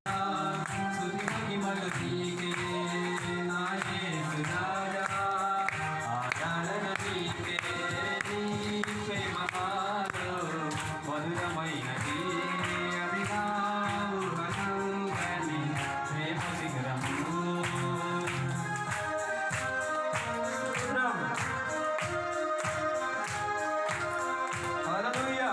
స్తుతి మహిమలు నీకే నా యేసు రాజా ఆరాధన నీకే నీ ప్రేమ నాలో మధురమైనది అది నా ఊహకందని ప్రేమ శిఖరము హల్లెలూయా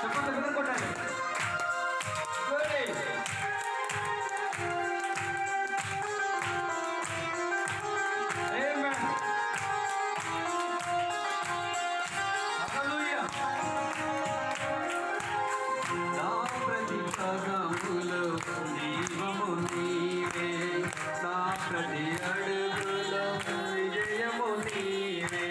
చెప్పండి విధం కొట్టాలి నా ప్రతి పదములో జీవము నీవే నా ప్రతి అడుగులో విజయము నీవే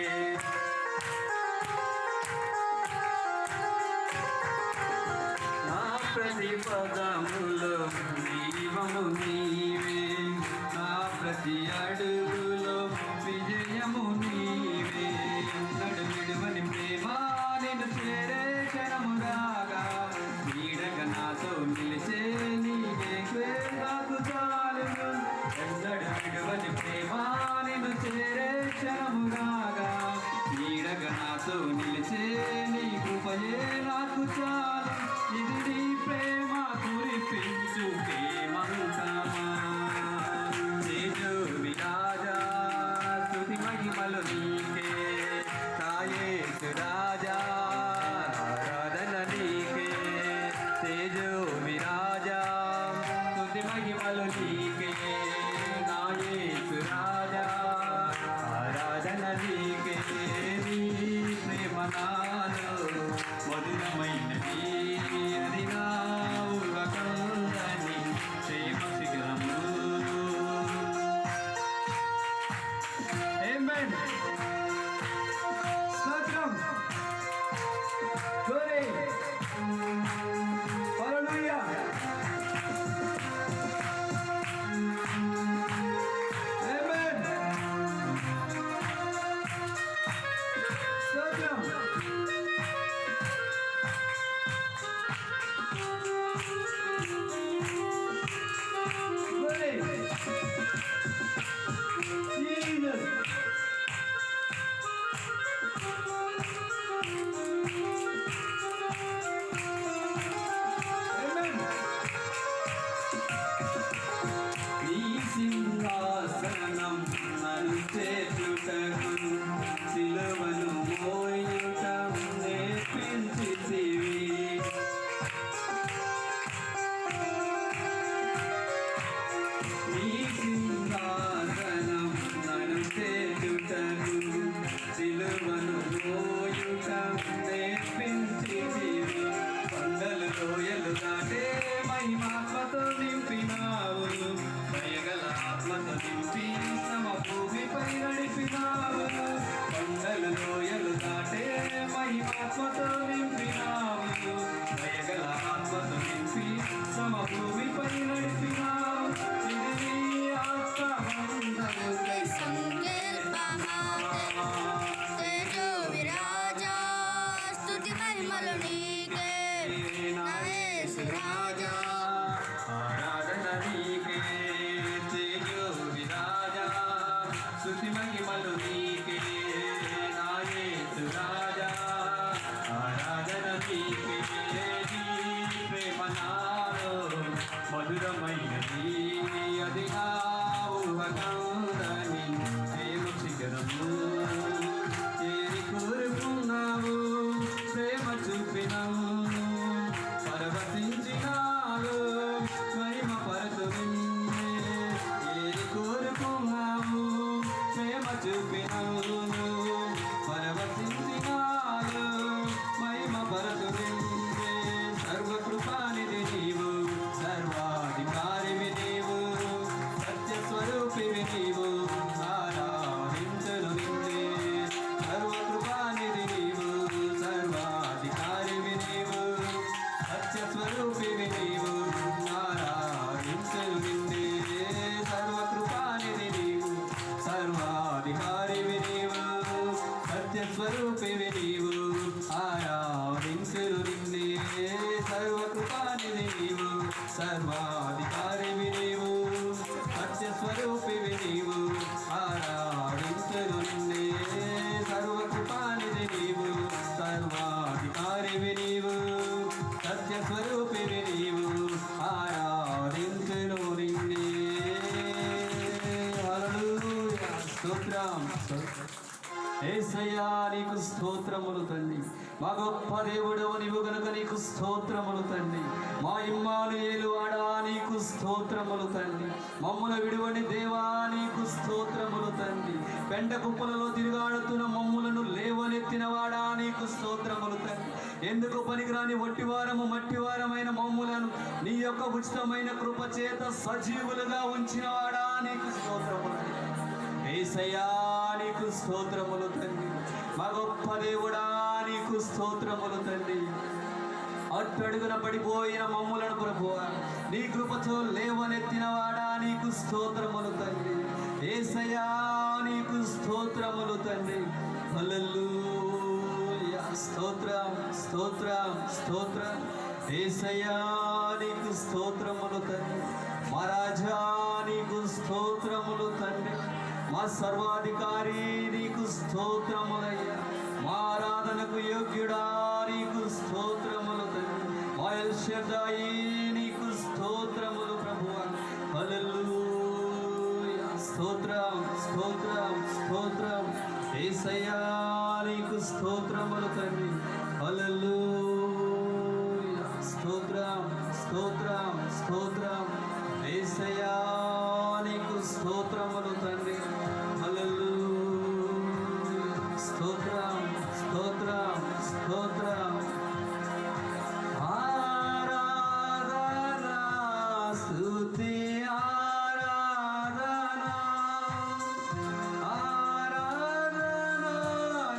నా ప్రతి పదములో జీవము నీవే నా ప్రతి అడుగులో విజయము నీవే నడువిడువని ప్రేమ నేను చేరే క్షణము రాగా నీడగా నాతో నిలిచే నీవే నాకు చాలును నడువిడువని ప్రేమ నేను చేరే క్షణము రాగా నీడగా నాతో నిలిచే నీ కృపయే నాకు చాలు ఇది నీ ప్రేమ కురిపించు ప్రేమంతమా తేజో విరాజా స్తుతి మహిమలు నీకే నా యేసు రాజా ఆరాధన నీకే తేజో విరాజా స్తుతి మహిమలు నీకే నా యేసు రాజా ఆరాధన నీకే నీ ప్రేమ నాలో మధురమైనది అది నా ఊహకందని ప్రేమ శిఖరము ఆమేన్ స్తోత్రం glory hallelujah ఆమేన్ స్తోత్రం స్తోత్రములు తండ్రి. మా గొప్ప దేవుడవు నీవు గనుక నీకు స్తోత్రములు తండ్రి. మా ఇమ్మానుయేలు వాడా నీకు స్తోత్రములు తండ్రి. మమ్ముల విడువని దేవా నీకు స్తోత్రములు తండ్రి. పెండ కుప్పలలో తిరుగాడుతున్న మమ్ములను లేవనెత్తిన వాడా నీకు స్తోత్రములు తండ్రి. ఎందుకు పనికిరాని వట్టివారము మట్టివారమైన మమ్ములను నీ యొక్క ఉచితమైన కృప చేత సజీవులుగా ఉంచిన వాడా నీకు స్తోత్రములు. యేసయ్యా నీకు స్తోత్రములు తండ్రి. మా గొప్ప దేవుడా నీకు స్తోత్రములు తండ్రి. అట్టడుగున పడిపోయిన మమ్ములను ప్రభువా నీ కృపతో లేవనెత్తిన వాడా నీకు స్తోత్రములు తండ్రి. యేసయ్యా నీకు స్తోత్రములు తండ్రి. హల్లెలూయా. స్తోత్రం స్తోత్రం స్తోత్రం. యేసయ్యా నీకు స్తోత్రములు తండ్రి. మా రాజా నీకు స్తోత్రములు తండ్రి. మా సర్వాధికారి నీకు స్తోత్రములయ్యా. మా ఆరాధనకు యోగ్యుడా నీకు స్తోత్రములు తండ్రి. మా ఎల్ షద్దాయి నీకు స్తోత్రములు ప్రభువా. హల్లెలూయా. స్తోత్రం స్తోత్రం స్తోత్రం. యేసయ్యా నీకు స్తోత్రములు తండ్రి. హల్లెలూయా. స్తోత్రం స్తోత్రం స్తోత్రం. యేసయ్యా నీకు స్తోత్రములు తండ్రి. హల్లెలూయా. స్తోత్రం స్తోత్రం స్తోత్రం. ఆరాధన స్తుతి ఆరాధన ఆరాధన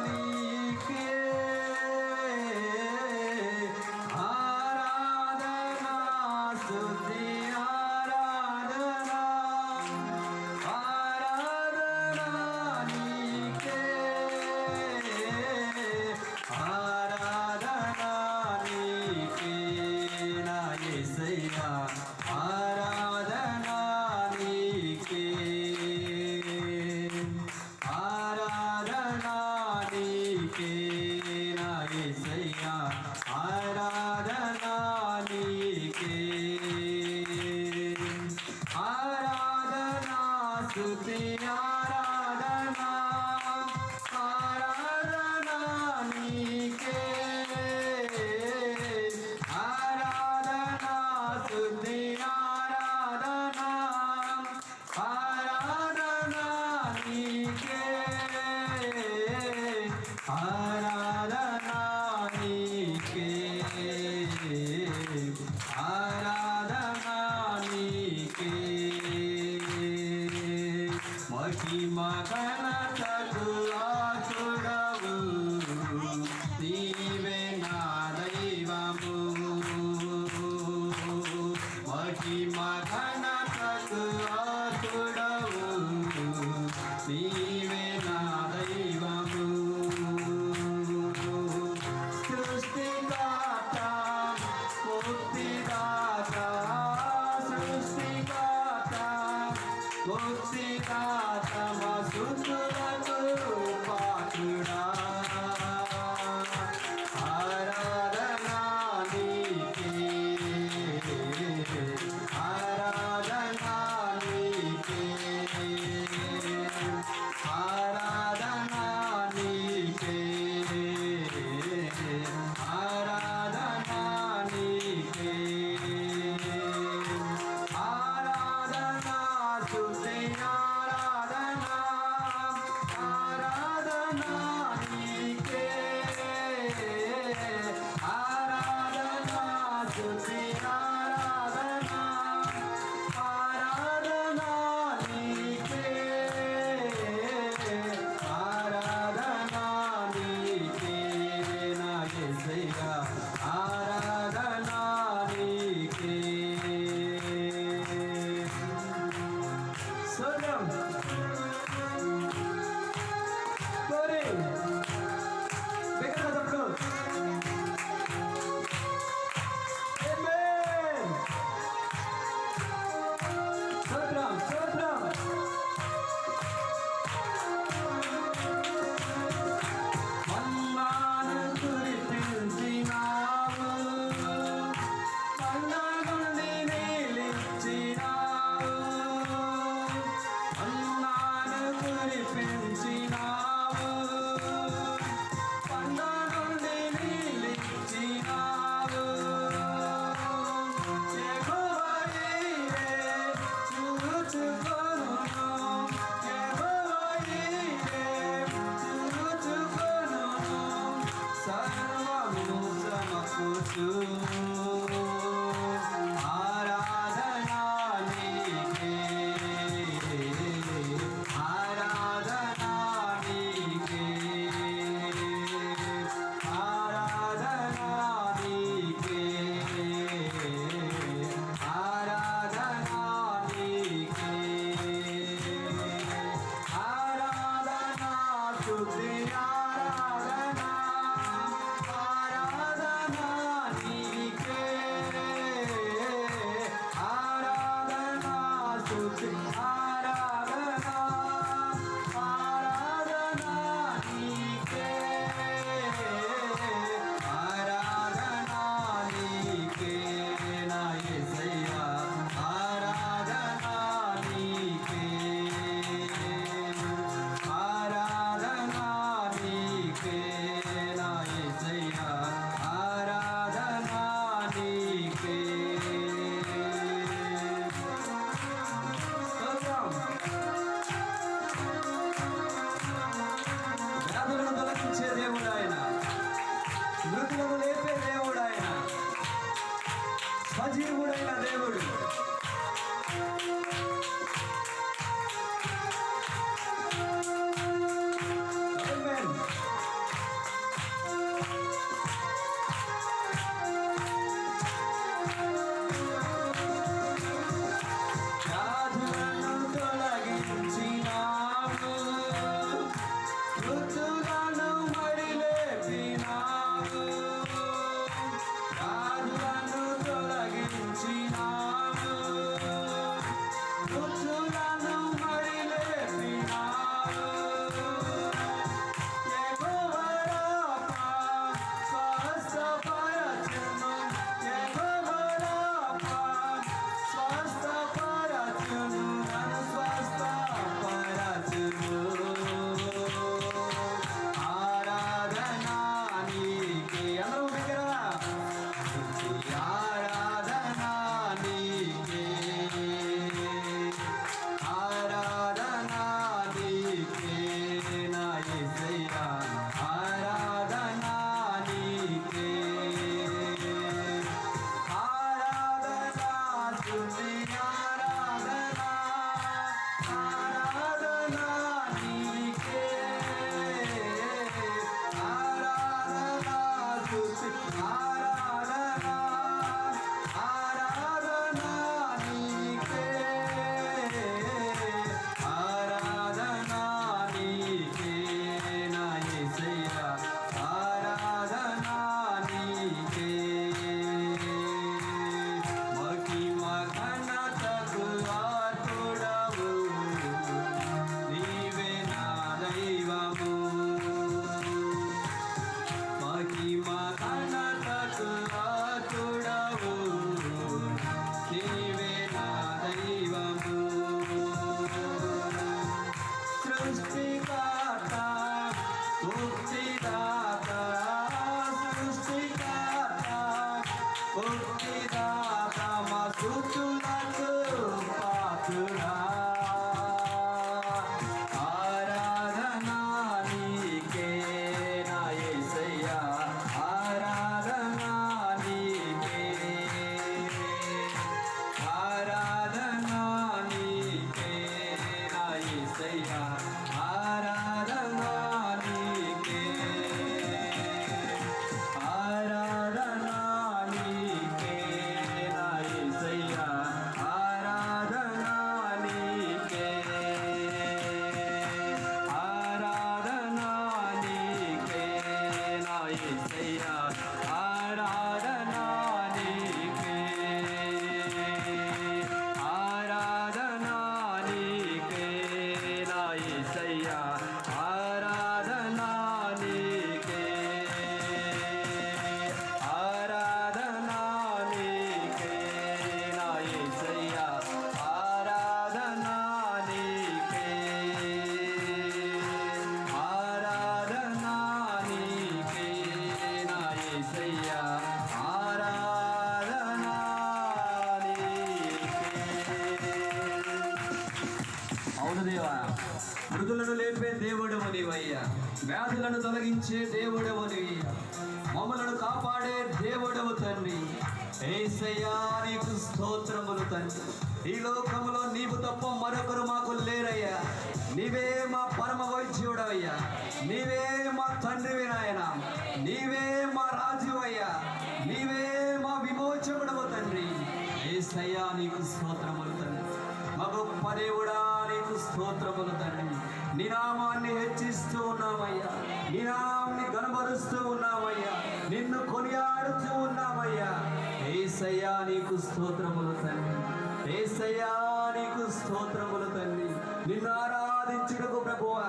నీకే. ఆరాధన స్తుతి ఆరాధన ఆరాధన నీకే. మృతులను లేపే దేవుడు ఆయన, సజీవుడైన దేవుడు. ఆమేన్. వ్యాధులను తొలగించినావు, మృతులను మరి లేపినావు. వ్యాధులను తొలగించినావు, మృతులను మరి లేపినావు. యెహోవా రాఫా స్వస్థపరచును, యెహోవా రాఫా స్వస్థపరచును, నన్ను స్వస్థపరచును. ఆరాధన నీకే. అందరూ దగ్గర ఆరాధన నీకే, ఆరాధన నీకే నా యేసయ్యా, ఆరాధన నీకే. ఆరాధన స్తుతి ఆరాధన, ఆరాధన నీకే. ఆరాధన స్తుతి ఆరాధన, ఆరాధన నీకే. ఆరాధన నీకే నా యేసయ్యా, ఆరాధన నీకే. మహిమ ఘనతకు ఆర్తుడవు, నీవే నా దైవము. మహిమ ఘనతకు ఆర్తుడవు, నీవే నా దైవము. సృష్టికర్త ముక్తిదాత, సృష్టికర్త ముక్తిదాత, మా స్తుతులకు పాత్రుడా. ఆరాధన నీకే నా యేసయ్యా, ఆరాధన నీకే. ఆరాధన నీకే నా యేసయ్యా, ఆరాధన నీకే. ఆరాధన నీకే నా యేసయ్యా, ఆరాధన నీకే. ఆరాధన నీకే నా యేసయ్యా, ఆరాధన నీకే. ఆరాధన నీకే నా యేసయ్యా, ఆరాధన నీకే. ఆరాధన నీకే నా యేసయ్యా, ఆరాధన నీకే. ఆరాధన నీకే నా యేసయ్యా, ఆరాధన నీకే. అవును దేవా, మృతులను లేపే దేవుడవు నీవయ్యా, వ్యాధులను తొలగించే దేవుడవు నీవయ్యా, మమ్మలను కాపాడే దేవుడవు తండ్రి. యేసయ్యా నీకు స్తోత్రములు తండ్రి. ఈ లోకములో నీవు తప్ప మరొకరు మాకు లేరయ్యా. నీవే మా పరమ వైద్యుడవయ్యా, నీవే మా తండ్రివి నాయన, నీవే మా రాజువయ్యా, నీవే మా విమోచకుడవు తండ్రి. యేసయ్యా నీకు స్తోత్రములు తండ్రి. మా గొప్ప దేవుడా నీకు స్తోత్రములు తండ్రి. నీ నామాన్ని హెచ్చిస్తూ ఉన్నామయ్యా, నీ నామాన్ని గణపరుస్తూ ఉన్నామయ్యా, నిన్ను కొనియాడుతూ ఉన్నామయ్యా. యేసయ్యా నీకు స్తోత్రములు తండ్రి. యేసయ్యా నీకు స్తోత్రములు తండ్రి. నిన్ను ఆరాధించుటకు ప్రభువా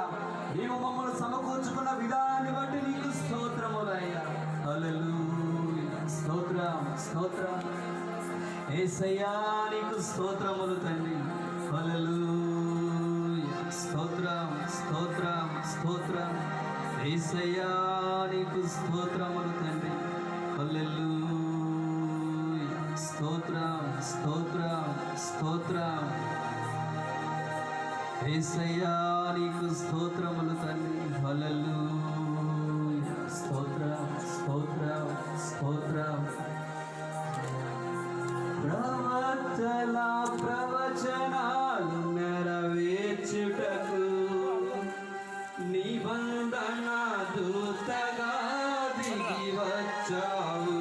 నీవు మమ్మల్ని సమకూర్చుకున్న విధాన్ని బట్టి నీకు స్తోత్రములయ్యా. హల్లెలూయా. స్తోత్రం స్తోత్రం. యేసయ్యా నీకు స్తోత్రములు తండ్రి. హల్లెలూయా. స్తోత్రం స్తోత్రం స్తోత్రం. యేసయ్యా నీకు స్తోత్రములు తండ్రి. హల్లెలూయా. స్తోత్రం స్తోత్రం స్తోత్రం. యేసయ్యా నీకు స్తోత్రములు తండ్రి. హల్లెలూయా. స్తోత్రం స్తోత్రం వచ్చావు.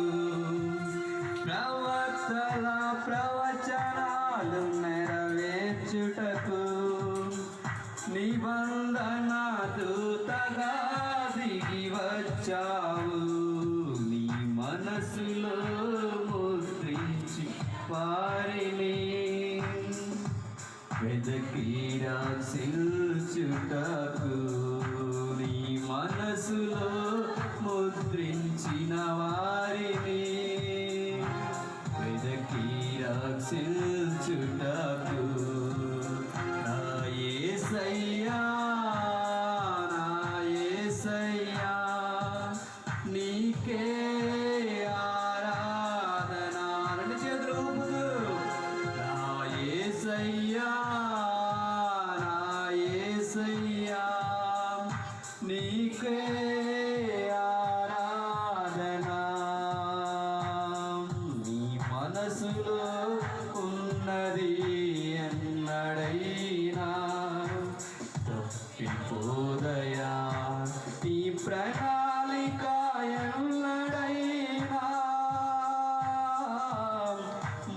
ప్రవక్తల ప్రవచనాలు నెరవేర్చుటకు నిబంధన దూతగా దిగి వచ్చావు. నీ మనసులో ముద్రించి వారిని వెదకి రక్షించుటకు నీ మనసులో ముద్రించిన వారిని వెదకి రక్షించుటకు నా యేసయ్యా, నా యేసయ్యా, నీకే ఆరాధన. రెండు చేతులు ఊపుతూ నా యేసయ్యా, నా యేసయ్యా, నీకే ఆరాధన. నీ మనసులో ఉన్నది ఎన్నడైనా తప్పిపోదయా, నీ ప్రణాళిక ఎన్నడైనా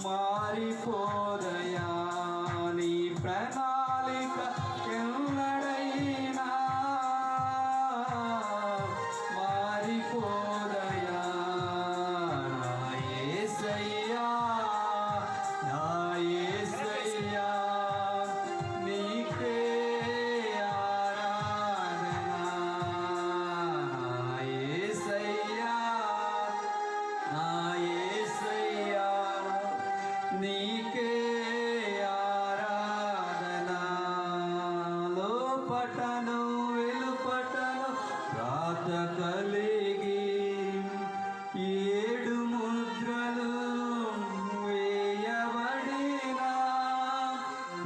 మారిపోదయా, నీ ప్రణాళిక ఎన్నడైనా మారిపోదయా. నా యేసయ్యా, నా యేసయ్యా, నీకే ఆరాధన. నా యేసయ్యా, నా యేసయ్యా, నీకే ఆరాధన. లోపటను వెలుపటను రాత కలిగి 7 ముద్రలు వేయబడిన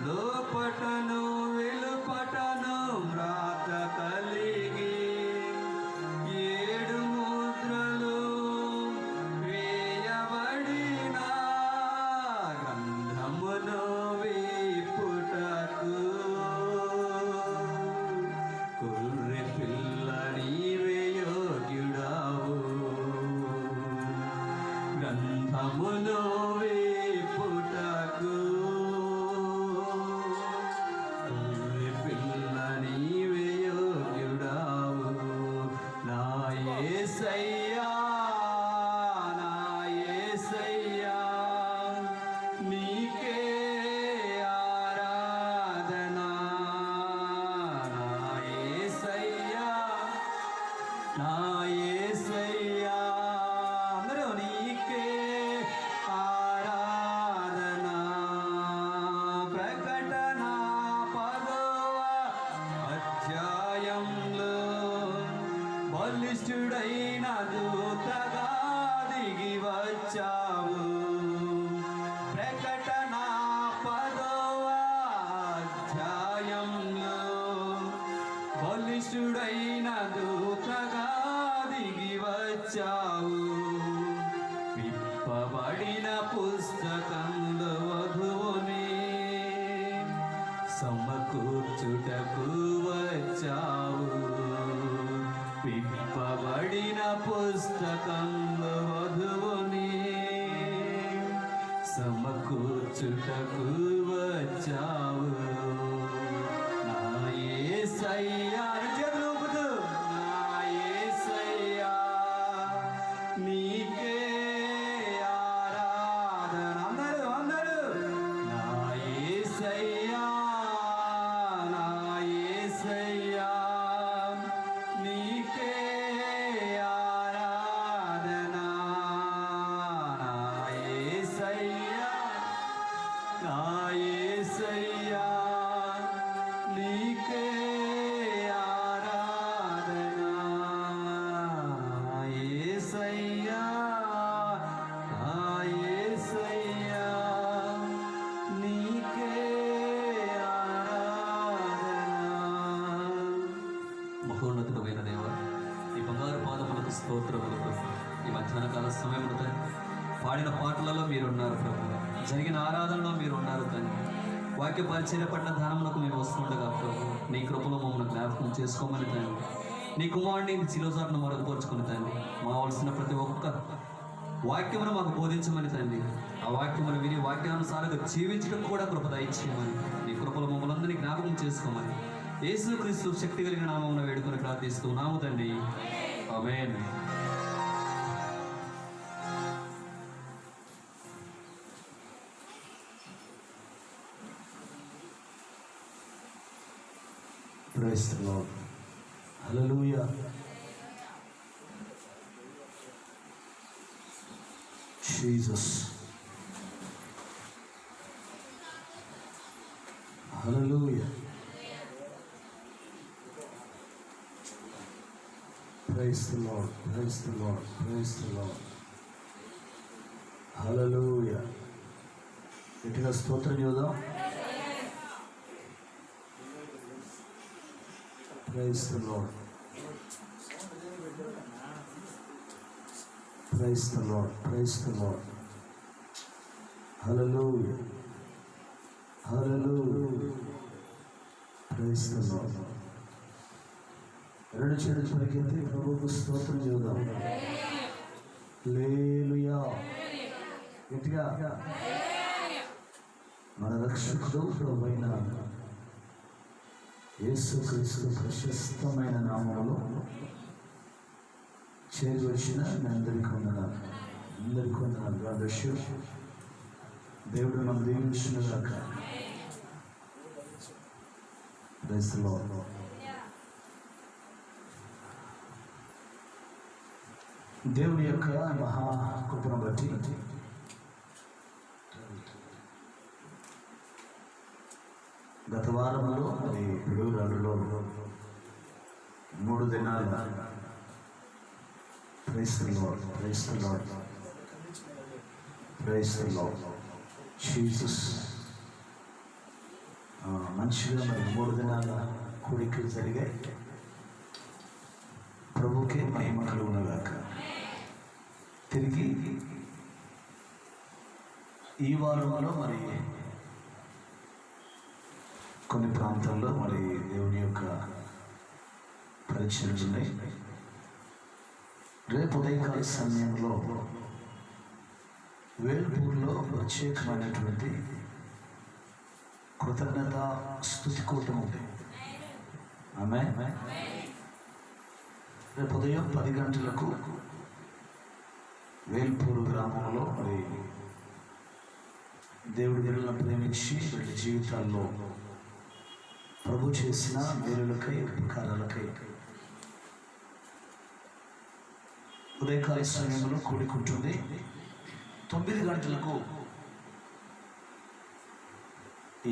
లోపటను వెలుపటను రాత కలిగి 7 ముద్రలు వేయబడిన గంధమును వీపుటకు కుర్రె పిల్ల నీవే యోగ్యుడావు. గంధమును వీపుటకు కుర్రె పిల్ల నీవే యోగ్యుడావు. నా యేసయ్యా, నా యేసయ్యా, నీకే ఆరాధన. నా యేసయ్యా, నా యేసయ్యా, అందరూ నీకే ఆరాధన. ప్రకటన 10వ అధ్యాయంలో బలిష్ఠుడైన దూతగా దిగి వచ్చావు. ప్రకటన 10వ అధ్యాయంలో బలిష్ఠుడైన దూతగా దిగి వచ్చావు. విప్పబడిన పుస్తకంలో వధువుని సమకూర్చుటకు వచ్చావు. విప్పబడిన పుస్తకంలో వధువుని సమకూర్చుటకు వచ్చావు. నా యేసయ్యా, చేతులు ఊపుతూ నా యేసయ్యా, నీకే ఆరాధన. అందరూ నా యేసయ్యా, నా యేసయ్యా, నీకే ఆరాధన. నా యేసయ్యా, నా యేసయ్యా, నీకే ఆరాధన. నా యేసయ్యా, నా యేసయ్యా, నీకే ఆరాధన. మహోన్నతుడమైన దేవ, ఈ బంగారు పాదములకు స్తోత్రములు ప్రభు. ఈ మధ్యాహ్న కాల సమయంలో తండ్రి పాడిన పాటలలో మీరున్నారు ప్రభు, జరిగిన ఆరాధనలో మీరున్నారు తండ్రి. వాక్య పరిచయ పట్ల ధ్యానములకు మేము వస్తుండగా ప్రభు, నీ కృపలో మమ్మల్ని జ్ఞాపకం చేసుకోమని తండ్రి నీ కుమారుని శిలోసాలను మరుగుపరుచుకుని తండ్రి మావలసిన ప్రతి ఒక్క వాక్యమును మాకు బోధించమని తండ్రి. ఆ వాక్యమును విని వాక్యానుసారంగా జీవించడం కూడా కృప దయచేయమని నీ కృపలు మమ్మల్ని అందరినీ జ్ఞాపకం చేసుకోమని యేసుక్రీస్తు శక్తి కలిగిన నామమున వేడుకొని ప్రార్థిస్తున్నాము తండ్రి. ఆమేన్. Praise the Lord. Hallelujah. Jesus. Hallelujah. Praise the Lord. Praise the Lord. Praise the Lord. Hallelujah. గట్టిగా స్తోత్రం చూద్దాం. Praise the Lord. Praise the Lord. Praise the Lord. Hallelujah. Hallelujah. Praise the Lord. రెండు చేతులు పైకెత్తి ప్రభువుకు స్తోత్రం చేద్దాం. హల్లెలూయా. గట్టిగా మన రక్షకుడు ప్రభువైన యేసుక్రీస్తు ప్రశస్తమైన నామములో చేరి వచ్చిన మీ అందరికీ వందనాలు. అందరికీ వందనాలు. God bless you. దేవుడు మనం దీవించునుగాక. Praise the Lord. దేవుని యొక్క మహా కృపను బట్టి గత వారంలో మరి పిడుగురాళ్ళలో 3 దినాలు praise the Lord. Praise the Lord. Praise the Lord. Jesus మంచిగా మరి 3 దినాల కూడికలు జరిగాయి. ప్రభుకే మహిమ కలుగునుగాక. తిరిగి ఈ వారంలో మరి కొన్ని ప్రాంతాల్లో మరి దేవుని యొక్క పరీక్షలు ఉన్నాయి. రేపు ఉదయకాల సమయంలో వేల్పూర్లో ప్రత్యేకమైనటువంటి కృతజ్ఞత స్తుతి కూటం ఉంది. ఆమేన్. రేపు ఉదయం 10 గంటలకు వేల్పూరు గ్రామంలో మరి దేవుడి బిడ్డలను ప్రేమించి వీళ్ళ జీవితాల్లో ప్రభు చేసిన మేలులకై ఉపకారాలకై ఉదయకాల సమయంలో కూడుకుంటుంది. 9 గంటలకు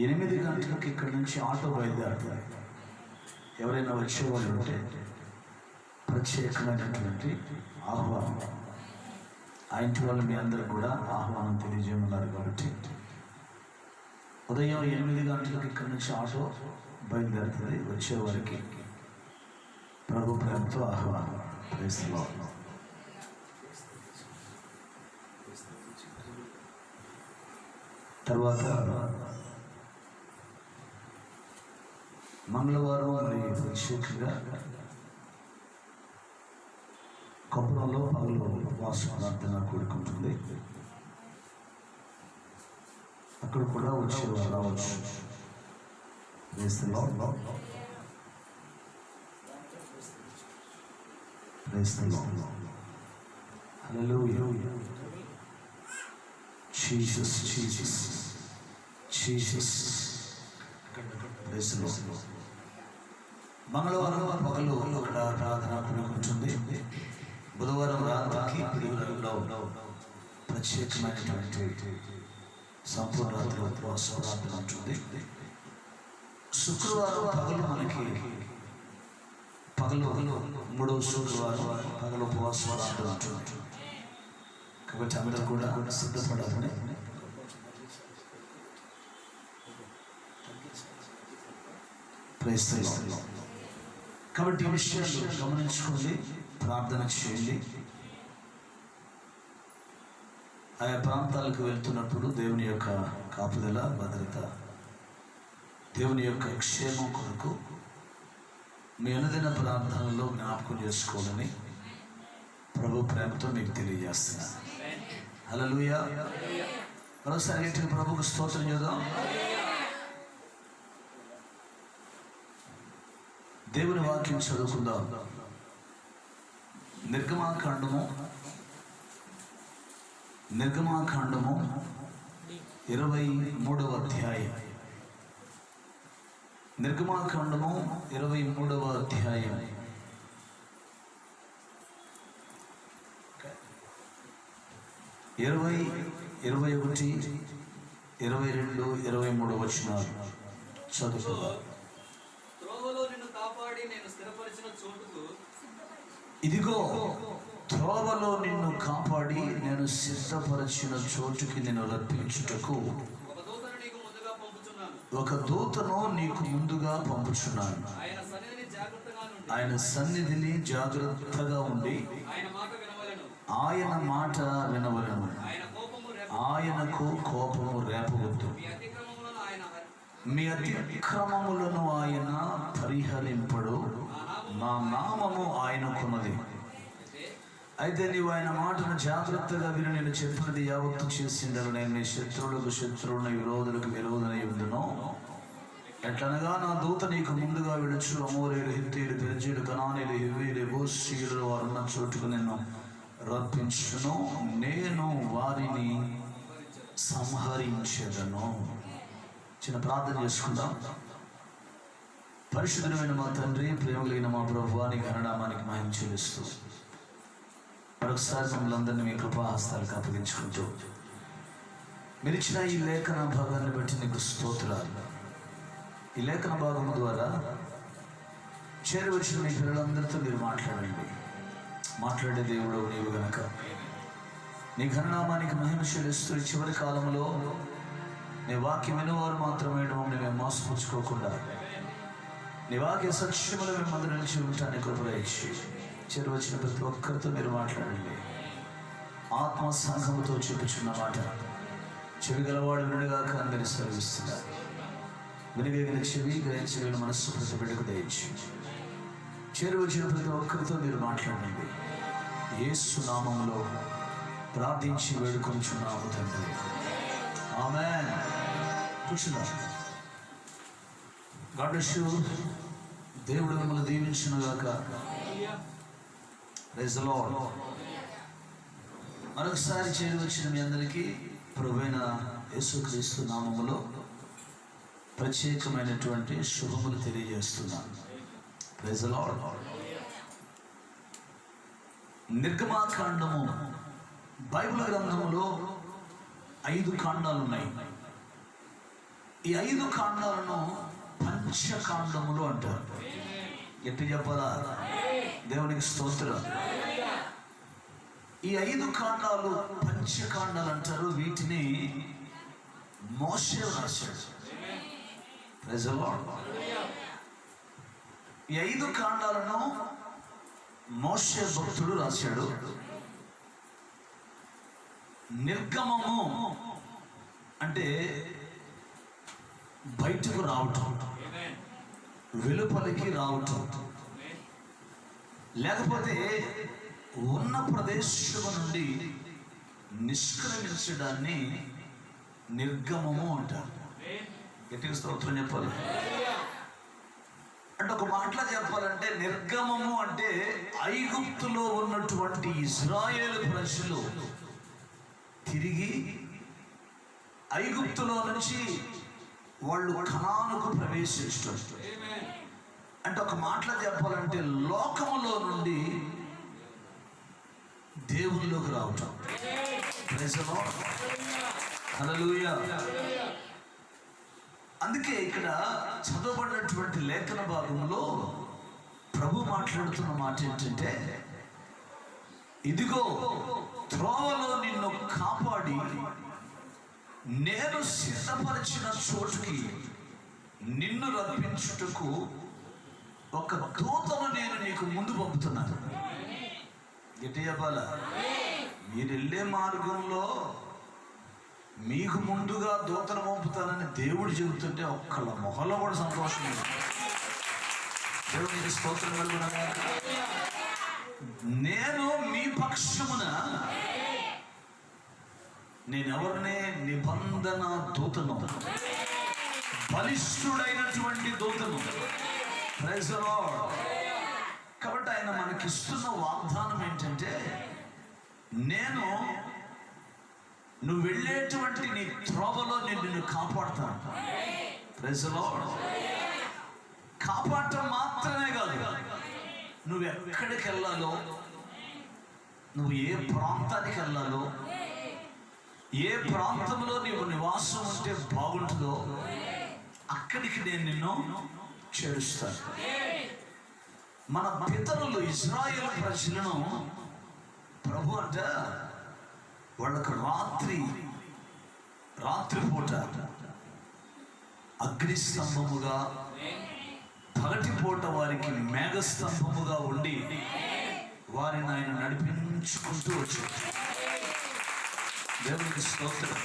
8 గంటలకు ఇక్కడి నుంచి ఆటో బయలుదేరుతాయి. ఎవరైనా వచ్చేవాళ్ళు ఉంటే ప్రత్యేకమైనటువంటి ఆహ్వానం. ఆ ఇంటి వాళ్ళు మీ అందరూ కూడా ఆహ్వానం తెలియజేయమన్నారు. కాబట్టి ఉదయం 8 గంటలకు ఇక్కడి నుంచి ఆటో బయలుదేరుతుంది. వచ్చేవారికి ప్రభు ప్రేమతో ఆహ్వానం. Praise the Lord. తర్వాత మంగళవారం మరి ప్రత్యేకంగా కొప్పరంలో పగలు ఉపవాస ప్రార్థన కూడుకుంటుంది. అక్కడ కూడా వచ్చేవారు రావచ్చు. Praise the Lord. Praise the Lord. Hallelujah. Jesus Jesus Jesus. Praise the Lord. మంగళవారం పగలు అక్కడ ప్రార్థన కూడుకుంటుంది. బుధవారం రాత్రికి పిడుగులలో ప్రత్యేకమైనటువంటి సంపూర్ణ రాత్రి ఉపవాస ప్రార్థన ఉంటుంది. శుక్రవారం పగలు మనకి పగలు 3వ శుక్రవారం పగలు ఉపవాస ప్రార్థన ఉంటుంది. కాబట్టి అందరూ కూడా సిద్ధపడాలని ప్రైజ్ ది లార్డ్. కాబట్టి ఈ విషయాలు గమనించుకోండి, ప్రార్థన చేయండి. ఆయా ప్రాంతాలకు వెళ్తున్నప్పుడు దేవుని యొక్క కాపుదల, భద్రత, దేవుని యొక్క క్షేమం కొరకు మీ అనుదిన ప్రార్థనలో జ్ఞాపకం చేసుకోవాలని ప్రభు ప్రేమతో మీకు తెలియజేస్తున్నాను. హల్లెలూయా. మరోసారి గట్టిగా ప్రభుకు స్తోత్రం చేద్దాం. దేవుని వాక్యం చదువుకుందాం. నిర్గమాకాండము 23వ అధ్యాయం. నిర్గమాకాండము 23వ అధ్యాయం. 20, 21, 22, 23 వచనాలు చదువుకుందాం. త్రోవలో నిన్ను కాపాడి నేను స్థిరపరిచిన చోటుకు, ఇదిగో త్రోవలో నిన్ను కాపాడి నేను సిద్ధపరిచిన చోటుకి నేను రప్పించుటకు ఒక దూతను నీకు ముందుగా పంపుచున్నాను. ఆయన సన్నిధిని జాగ్రత్తగా ఉండి ఆయన మాట వినవలను. ఆయనకు కోపము రేపవద్దు. మీ అతిక్రమములను ఆయన పరిహరింపడు. నా నామము ఆయనకున్నది. అయితే నీవు ఆయన మాటను జాగ్రత్తగా విని నేను చెప్పినది యావత్తు చేసిండను. నేను నీ శత్రువులకు శత్రువుని, విరోధులకు విరోధనై ఉండును. ఎట్లనగా నా దూత నీకు ముందుగా విడుచు అమోరీయులు, హిత్తీయులు, పెరిజీయులు, కనానీయులు, హివ్వీయులు, యెబూసీయులు వారున్న చోటుకు నిన్ను రప్పించును. నేను వారిని సంహరించెదను. చిన్న ప్రార్థన చేసుకుందాం. పరిశుద్ధమైన మా తండ్రి, ప్రేమ కలిగిన మా ప్రభువా, నీ ఘననామానికి మహిమ చెల్లిస్తూ మరొకసారి మమ్మల్ని అందరినీ మీ కృపాహస్తాలకు అప్పగించుకుంటూ మీరు ఇచ్చిన ఈ లేఖన భాగాన్ని బట్టి నీకు స్తోత్రాలు. ఈ లేఖన భాగం ద్వారా చేరవచ్చిన మీ పిల్లలందరితో మీరు మాట్లాడండి. మాట్లాడే దేవుడు నీవు గనక నీ ఘననామానికి మహిమ చెల్లిస్తూ ఈ చివరి కాలంలో నీ వాక్యం వినేవారు మాత్రమే మమ్మల్ని మేము మోసపుచ్చుకోకుండా నీ వాక్య సత్యములు మేము ముందు నిలిచి ఉంటాన్ని కృపయించి చేరవచ్చిన ప్రతి ఒక్కరితో మీరు మాట్లాడండి. ఆత్మ సంఘముతో చూపించున్న మాట చెవిగలవాడు వినుగాక అందరి సెలవిస్తున్నారు. వినగలిగిన చెవి, గ్రహించగలిగిన మనస్సు ప్రతి బిడ్డకు దయచి చేరవచ్చిన ప్రతి ఒక్కరితో మీరు మాట్లాడండి. యేసు నామములో ప్రార్థించి వేడుకొంచున్నాము తండ్రి. ఆమేన్. కూర్చున్నాం. God bless you. దేవుడు మిమ్మల్ని దీవించునుగాక. Praise the Lord. మరొకసారి చేరవచ్చిన మీ అందరికీ ప్రభువైన యేసుక్రీస్తు నామములో ప్రత్యేకమైనటువంటి శుభములు తెలియజేస్తున్నాను. Praise the Lord. నిర్గమాకాండము బైబిల్ గ్రంథములో 5 కాండాలు ఉన్నాయి. ఈ 5 కాండాలను పంచకాండములు అంటారు. ఎట్టి చెప్పాలా? దేవునికి స్తోత్రం. ఈ 5 కాండాలు పంచకాండాలు అంటారు. వీటిని మోషే రాశాడు. Praise the Lord. ఈ 5 కాండాలను మోషే భక్తుడు రాశాడు. నిర్గమము అంటే బయటకు రావటం, వెలుపలికి రావటం, లేకపోతే ఉన్న ప్రదేశము నుండి నిష్క్రమించడాన్ని నిర్గమము అంటారు. గట్టిగా స్తోత్రం చెప్పాలి. అంటే ఒక మాటలో చెప్పాలంటే నిర్గమము అంటే ఐగుప్తులో ఉన్నటువంటి ఇశ్రాయేలు ప్రజలు తిరిగి ఐగుప్తులో నుంచి వాళ్ళు కనానుకు ప్రవేశించడం. అంటే ఒక మాటలో చెప్పాలంటే లోకములో నుండి దేవునిలోకి రావటం. Praise the Lord. హల్లెలూయా. అందుకే ఇక్కడ చదవబడినటువంటి లేఖన భాగంలో ప్రభు మాట్లాడుతున్న మాట ఏంటంటే, ఇదిగో త్రోవలో నిన్ను కాపాడి నేను సిద్ధపరిచిన చోటుకి నిన్ను రప్పించుటకు ఒక దూతను నేను నీకు ముందు పంపుతున్నాను. గట్టి చెప్పాలా? మీరు వెళ్ళే మార్గంలో మీకు ముందుగా దూతను పంపుతానని దేవుడు చెబుతుంటే ఒక్కళ్ళ మొహంలో కూడా సంతోషం. దేవునికి స్తోత్రం కలుగునగా. నేను మీ పక్షమున నేనెవరినే నిబంధన దూతను, బలిష్ఠుడైనటువంటి దూతను. Praise the Lord. కాబట్టి ఆయన మనకిస్తున్న వాగ్దానం ఏంటంటే, నేను నువ్వు వెళ్ళేటువంటి నీ త్రోవలో నేను నిన్ను కాపాడుతాను. Praise the Lord. కాపాడటం మాత్రమే కాదు, నువ్వు ఎక్కడికి వెళ్ళాలో, నువ్వు ఏ ప్రాంతానికి వెళ్ళాలో, ఏ ప్రాంతంలో నీవు నివాసం ఉంటే బాగుంటుందో అక్కడికి నేను నిన్ను చేరుస్తాను. మన పితరులు ఇశ్రాయేలు ప్రజలను ప్రభు అంట వాళ్ళకు రాత్రిపూట అగ్నిస్తంభముగా, పగటిపూట వారికి మేఘస్తంభముగా ఉండి వారిని ఆయన నడిపించుకుంటూ వచ్చాడు. దేవునికి స్తోత్రం.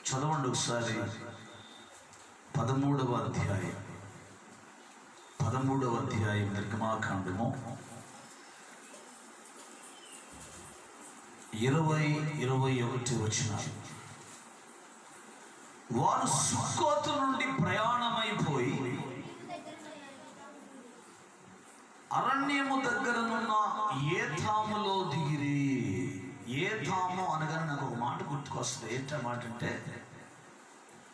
చదవండి ఒకసారి 13వ అధ్యాయం నిర్గమాకాండము 20-21 వచనాలు. వారు సుక్కోతు నుండి ప్రయాణమైపోయి అరణ్యము దగ్గరనున్న ఏతాములో దిగిరి. ఏతాము అనగానే నాకు ఒక మాట గుర్తుకొస్తుంది. ఏంట మాట అంటే,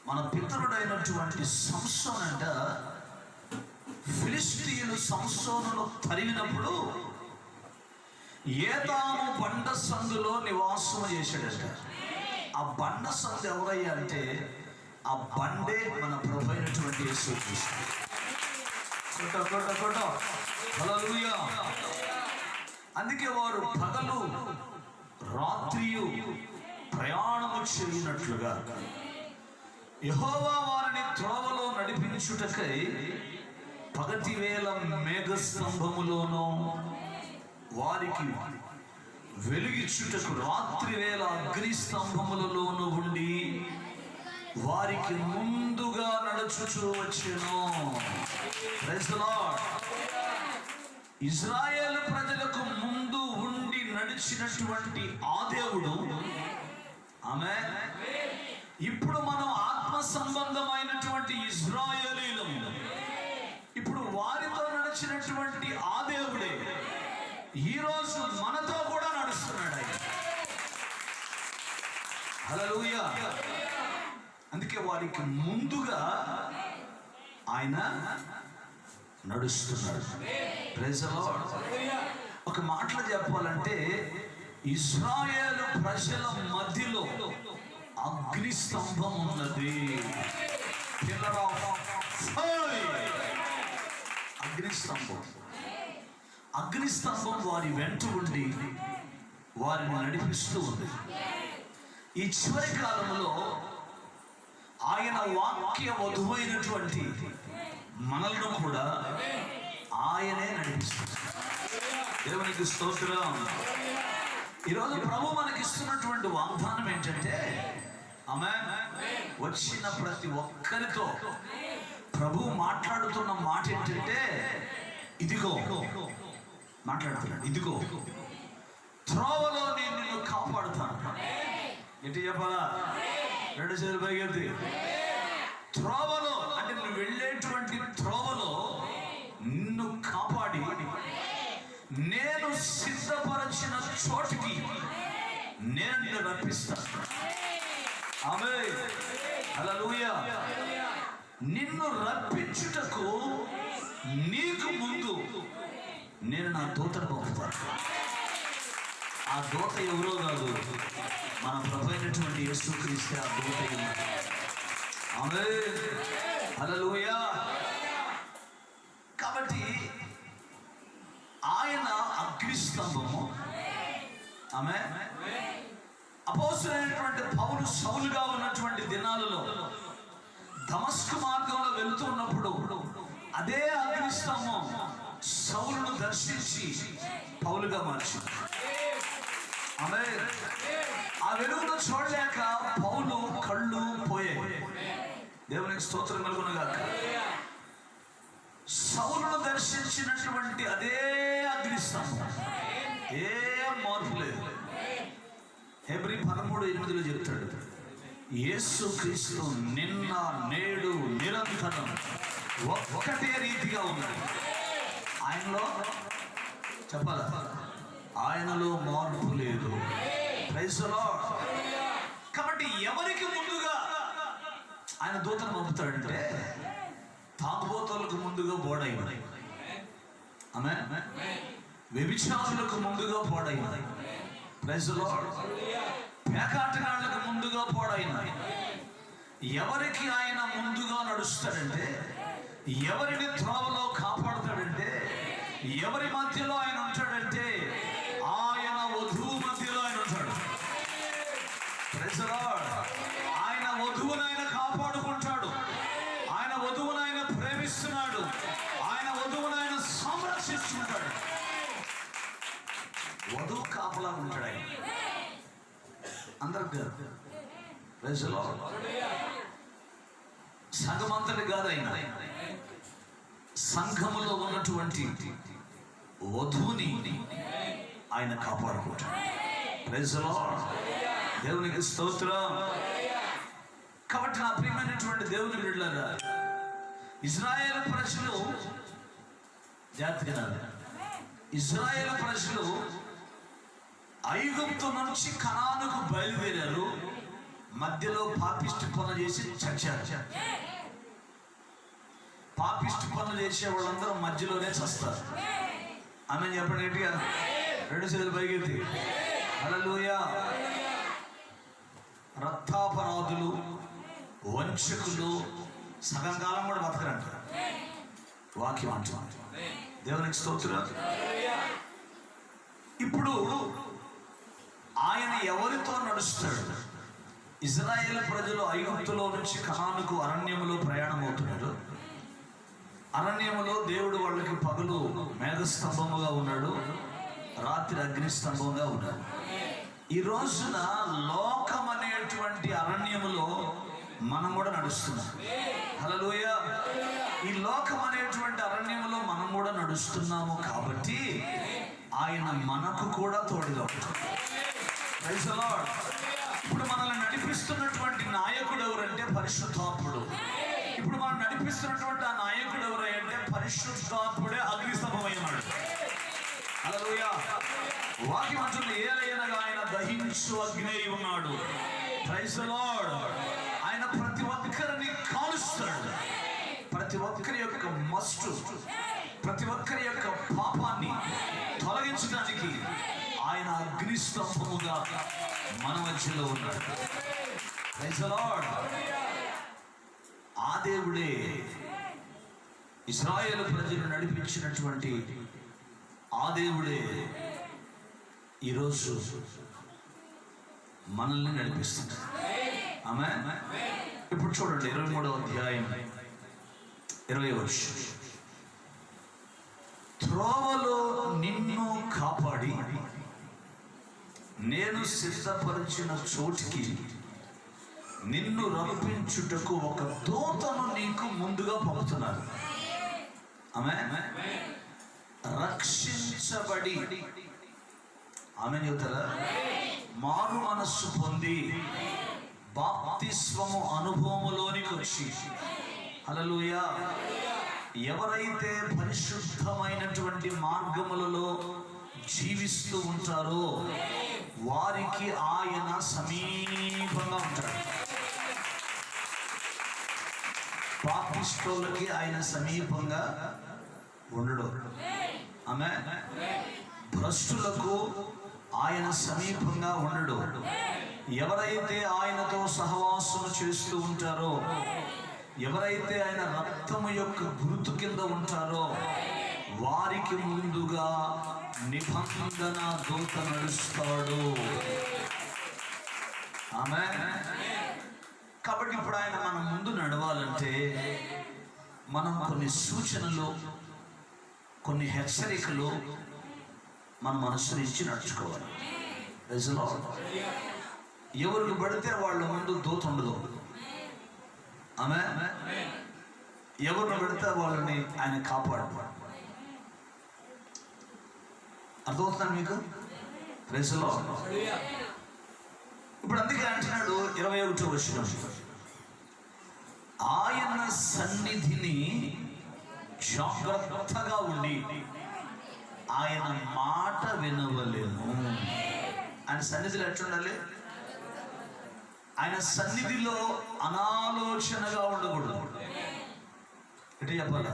మన పితరుడైనటువంటి సంసోను అంట ఫిలిష్తీయులు సంసోనును తరిమినప్పుడు ఏతాము బండ సందులో నివాసం చేశాడట. ఆ బండ సందు ఎవరయ్యా అంటే, ఆ బండే మన ప్రభు అయినటువంటి యేసుక్రీస్తు. హల్లెలూయా. అందుకే వారు పగలు రాత్రియు ప్రయాణము చేయనట్లుగా యెహోవా వారిని త్రోవలో నడిపించుటకై పగటి వేళ మేఘస్తంభములోనూ వారికి వెలుగిచ్చుటకు రాత్రి వేళ అగ్నిస్తంభములలోనూ ఉండి వారికి ముందుగా నడుచుచూ వచ్చెను. Praise the Lord. ఇశ్రాయేలు ప్రజలకు ముందు ఉండి నడిచినటువంటి ఆ దేవుడు, ఆమేన్, ఇప్పుడు మనం ఆత్మ సంబంధమైనటువంటి ఇశ్రాయేలీలం, ఇప్పుడు వారితో నడిచినటువంటి ఆ దేవుడే ఈరోజు మనతో కూడా నడుస్తున్నాడు ఆయన. హల్లెలూయా. అందుకే వారికి ముందుగా ఆయన నడుస్తున్నాడు. Praise the Lord. ఒక మాటలో చెప్పాలంటే, ఇశ్రాయేలు ప్రజల మధ్యలో అగ్ని స్తంభం ఉన్నది. Pillar of fire. అగ్నిస్తంభం వారి వెంట ఉండి వారిని నడిపిస్తూ ఉంది. ఈ చివరి కాలంలో ఆయన వాక్య వధువైనటువంటి మనలను కూడా ఆయనే నడిపిస్తుంది. దేవునికి స్తోత్రం. ఈరోజు ప్రభు మనకి ఇస్తున్నటువంటి వాగ్దానం ఏంటంటే, ఆమేన్, వచ్చిన ప్రతి ఒక్కరితో ప్రభు మాట్లాడుతున్న మాట ఏంటంటే, ఇదిగో మాట్లాడుతున్నాడు, ఇదిగో త్రోవలో నేను నిన్ను కాపాడుతాను. ఏంటి చెప్పాలా? 2 చేతులు పైకెత్తి. త్రోవలో అంటే నువ్వు వెళ్ళేటువంటి త్రోవలో నిన్ను కాపాడి నేను సిద్ధపరచిన చోటికి నేను నిన్ను రప్పిస్తాను. ఆమేన్. హల్లెలూయా. నిన్ను రప్పించుటకు నీకు ముందు నేను నా దూతను పంపుతాను. ఆ దూత ఎవరో కాదు, మన ప్రభు అయినటువంటి యేసుక్రీస్తు ఆ దూత. ఆమేన్. హల్లెలూయా. కాబట్టి ఆయన అగ్నిస్తంభము. ఆమేన్. అపోస్తలుడైనటువంటి పౌలు సౌలుగా ఉన్నటువంటి దినాలలో దమస్కు మార్గంలో వెళుతూ ఉన్నప్పుడు అదే అగ్నిస్తంభం సౌలును దర్శించి పౌలుగా మార్చింది. ఆమేన్. ఆ వెలుగును చూడలేక పౌలు కళ్ళు పోయాయి. దేవునికి స్తోత్రం కలుగునుగాక. సౌలును దర్శించినటువంటి అదే అగ్నిస్తంభం, ఏం మార్పు లేదు. హెబ్రీ 13:8 చెప్తాడు, యేసు క్రీస్తు నిన్న నేడు నిరంతరం ఒక్కటే రీతిగా ఉన్నాడు. ఆయనలో చెప్పాలా, ఆయనలో మార్పు లేదు. Praise the Lord. కాబట్టి ఎవరికి ముందుగా ఆయన దూతను పంపుతాడంటే తాగుబోతులకు ముందుగా బోడైంది, ఆమె వ్యభిచారులకు ముందుగా పోడైంది. Praise the Lord. పేకాటగాళ్లకు ముందుగా పోడైంది. ఎవరికి ఆయన ముందుగా నడుస్తాడంటే, ఎవరిని త్రోవలో కాపాడుతాడంటే, ఎవరి మధ్యలో ఆయన ఉంటాడంటే ఆయన వధువు మధ్యలో ఆయన ఉంటాడు. Praise the Lord. ఆయన వధువును ఆయన కాపాడుకుంటాడు. ఆయన వధువును ఆయన ప్రేమిస్తున్నాడు. ఆయన వధువును ఆయన సంరక్షిస్తుంటాడు. వధువు కాపలా ఉంటాడు ఆయన అందరికి. Praise the lord. సంఘమంతటి కాదు ఆయన, సంఘములో ఉన్నటువంటి వధువుని ఆయన కాపాడుకుంటాడు. Praise the lord. దేవునికి స్తోత్రం. కాబట్టి నా ప్రియమైనటువంటి దేవుని బిడ్డలారా, ఇజ్రాయేలు ప్రజలు జాగ్రత్తగా, ఇజ్రాయేలు ప్రజలు ఐగుప్తు నుంచి కనానుకు బయలుదేరారు. మధ్యలో పాపిష్టి పనులు చేసి చచ్చారు. పాపిష్టి పనులు చేసే వాళ్ళందరూ మధ్యలోనే చస్తారు. ఆమె చెప్పండి గట్టిగా, 2 చేతులు పైకెత్తి హల్లెలూయా. రక్తాపరాధులు, వంచకులు సగం కాలం కూడా బతకరంట. వాక్యం అంటున్నారు. దేవునికి స్తోత్రం. ఇప్పుడు ఆయన ఎవరితో నడుస్తాడు? ఇజ్రాయేల్ ప్రజలు ఐగుప్తులో నుంచి కనానుకు అరణ్యములో ప్రయాణం అవుతున్నారు. అరణ్యములో దేవుడు వాళ్ళకి పగలు మేఘస్తంభముగా ఉన్నాడు, రాత్రి అగ్నిస్తంభంగా ఉన్నాడు. ఈ రోజున లోకం అనేటువంటి అరణ్యములో మనం కూడా నడుస్తున్నాం. హల్లెలూయా. ఈ లోకం అనేటువంటి అరణ్యములో మనం కూడా నడుస్తున్నాము. కాబట్టి ఆయన మనకు కూడా తోడుగా ఉంటాడు. Praise the Lord. ఇప్పుడు మనల్ని నడిపిస్తున్నటువంటి నాయకుడు ఎవరంటే పరిశుద్ధాత్ముడు. ఇప్పుడు మనం నడిపిస్తున్నటువంటి ఆ నాయకుడు ఎవరంటే పరిశుద్ధాత్ముడే అగ్నిస్తంభమై ఉన్నాడు. హల్లెలూయా. వాక్యం అంటుంది, ఏలయనగా ఆయన దహించు అగ్ని అయి ఉన్నాడు. Praise the Lord. ఆయన ప్రతి ఒక్కరిని కాలుస్తాడు. ప్రతి ఒక్కరి యొక్క మస్టు, ప్రతి ఒక్కరి యొక్క పాపాన్ని తొలగించడానికి ఆయన అగ్నిస్తంభముగా మన మధ్యలో ఉన్నాడు. Praise the Lord. ఆ దేవుడే ఇశ్రాయేలు ప్రజలు నడిపించినటువంటి ఆ దేవుడే ఈరోజు మనల్ని నడిపిస్తున్నాడు. ఆమేన్. ఇప్పుడు చూడండి 23వ అధ్యాయం 20వ వచనం. త్రోవలో నిన్ను కాపాడి నేను సిద్ధపరిచిన చోటికి నిన్ను రప్పించుటకు ఒక దూతను నీకు ముందుగా పంపుతున్నారు. ఆమేన్. రక్షించబడి, ఆమేన్ చెబుతారా, మారు మనస్సు పొంది బాప్తిస్మము అనుభవములోనికి వచ్చి, హల్లెలూయా, ఎవరైతే పరిశుద్ధమైనటువంటి మార్గములలో జీవిస్తూ ఉంటారో వారికి ఆయన సమీపంగా ఉంటాడు. పాపిష్టులకి ఆయన సమీపంగా ఉండడు. ఆమేన్. భ్రష్టులకు ఆయన సమీపంగా ఉండడు. ఎవరైతే ఆయనతో సహవాసం చేస్తూ ఉంటారో, ఎవరైతే ఆయన రక్తము యొక్క గుర్తు కింద ఉంటారో వారికి ముందుగా నిబంధన దూత నడుస్తాడు. ఆమేన్. కాబట్టి ఇప్పుడు ఆయన మన ముందు నడవాలంటే మనం కొన్ని సూచనలు, కొన్ని హెచ్చరికలు మనం అనుసరించి నడుచుకోవాలి. ఎవరికి పడితే వాళ్ళ ముందు దూత ఉండదు. ఆమేన్. ఎవరిని పెడితే వాళ్ళని ఆయన కాపాడు. అర్థమవుతున్నాను మీకు? Praise the Lord. ఇప్పుడు అందుకే అంటున్నాడు 21వ వచనం, ఆయన సన్నిధిని జాగ్రత్తగా ఉండి ఆయన మాట వినవలేను. ఆయన సన్నిధిలో ఎట్లుండాలి? ఆయన సన్నిధిలో అనాలోచనగా ఉండకూడదు. ఎటు చెప్పాలి?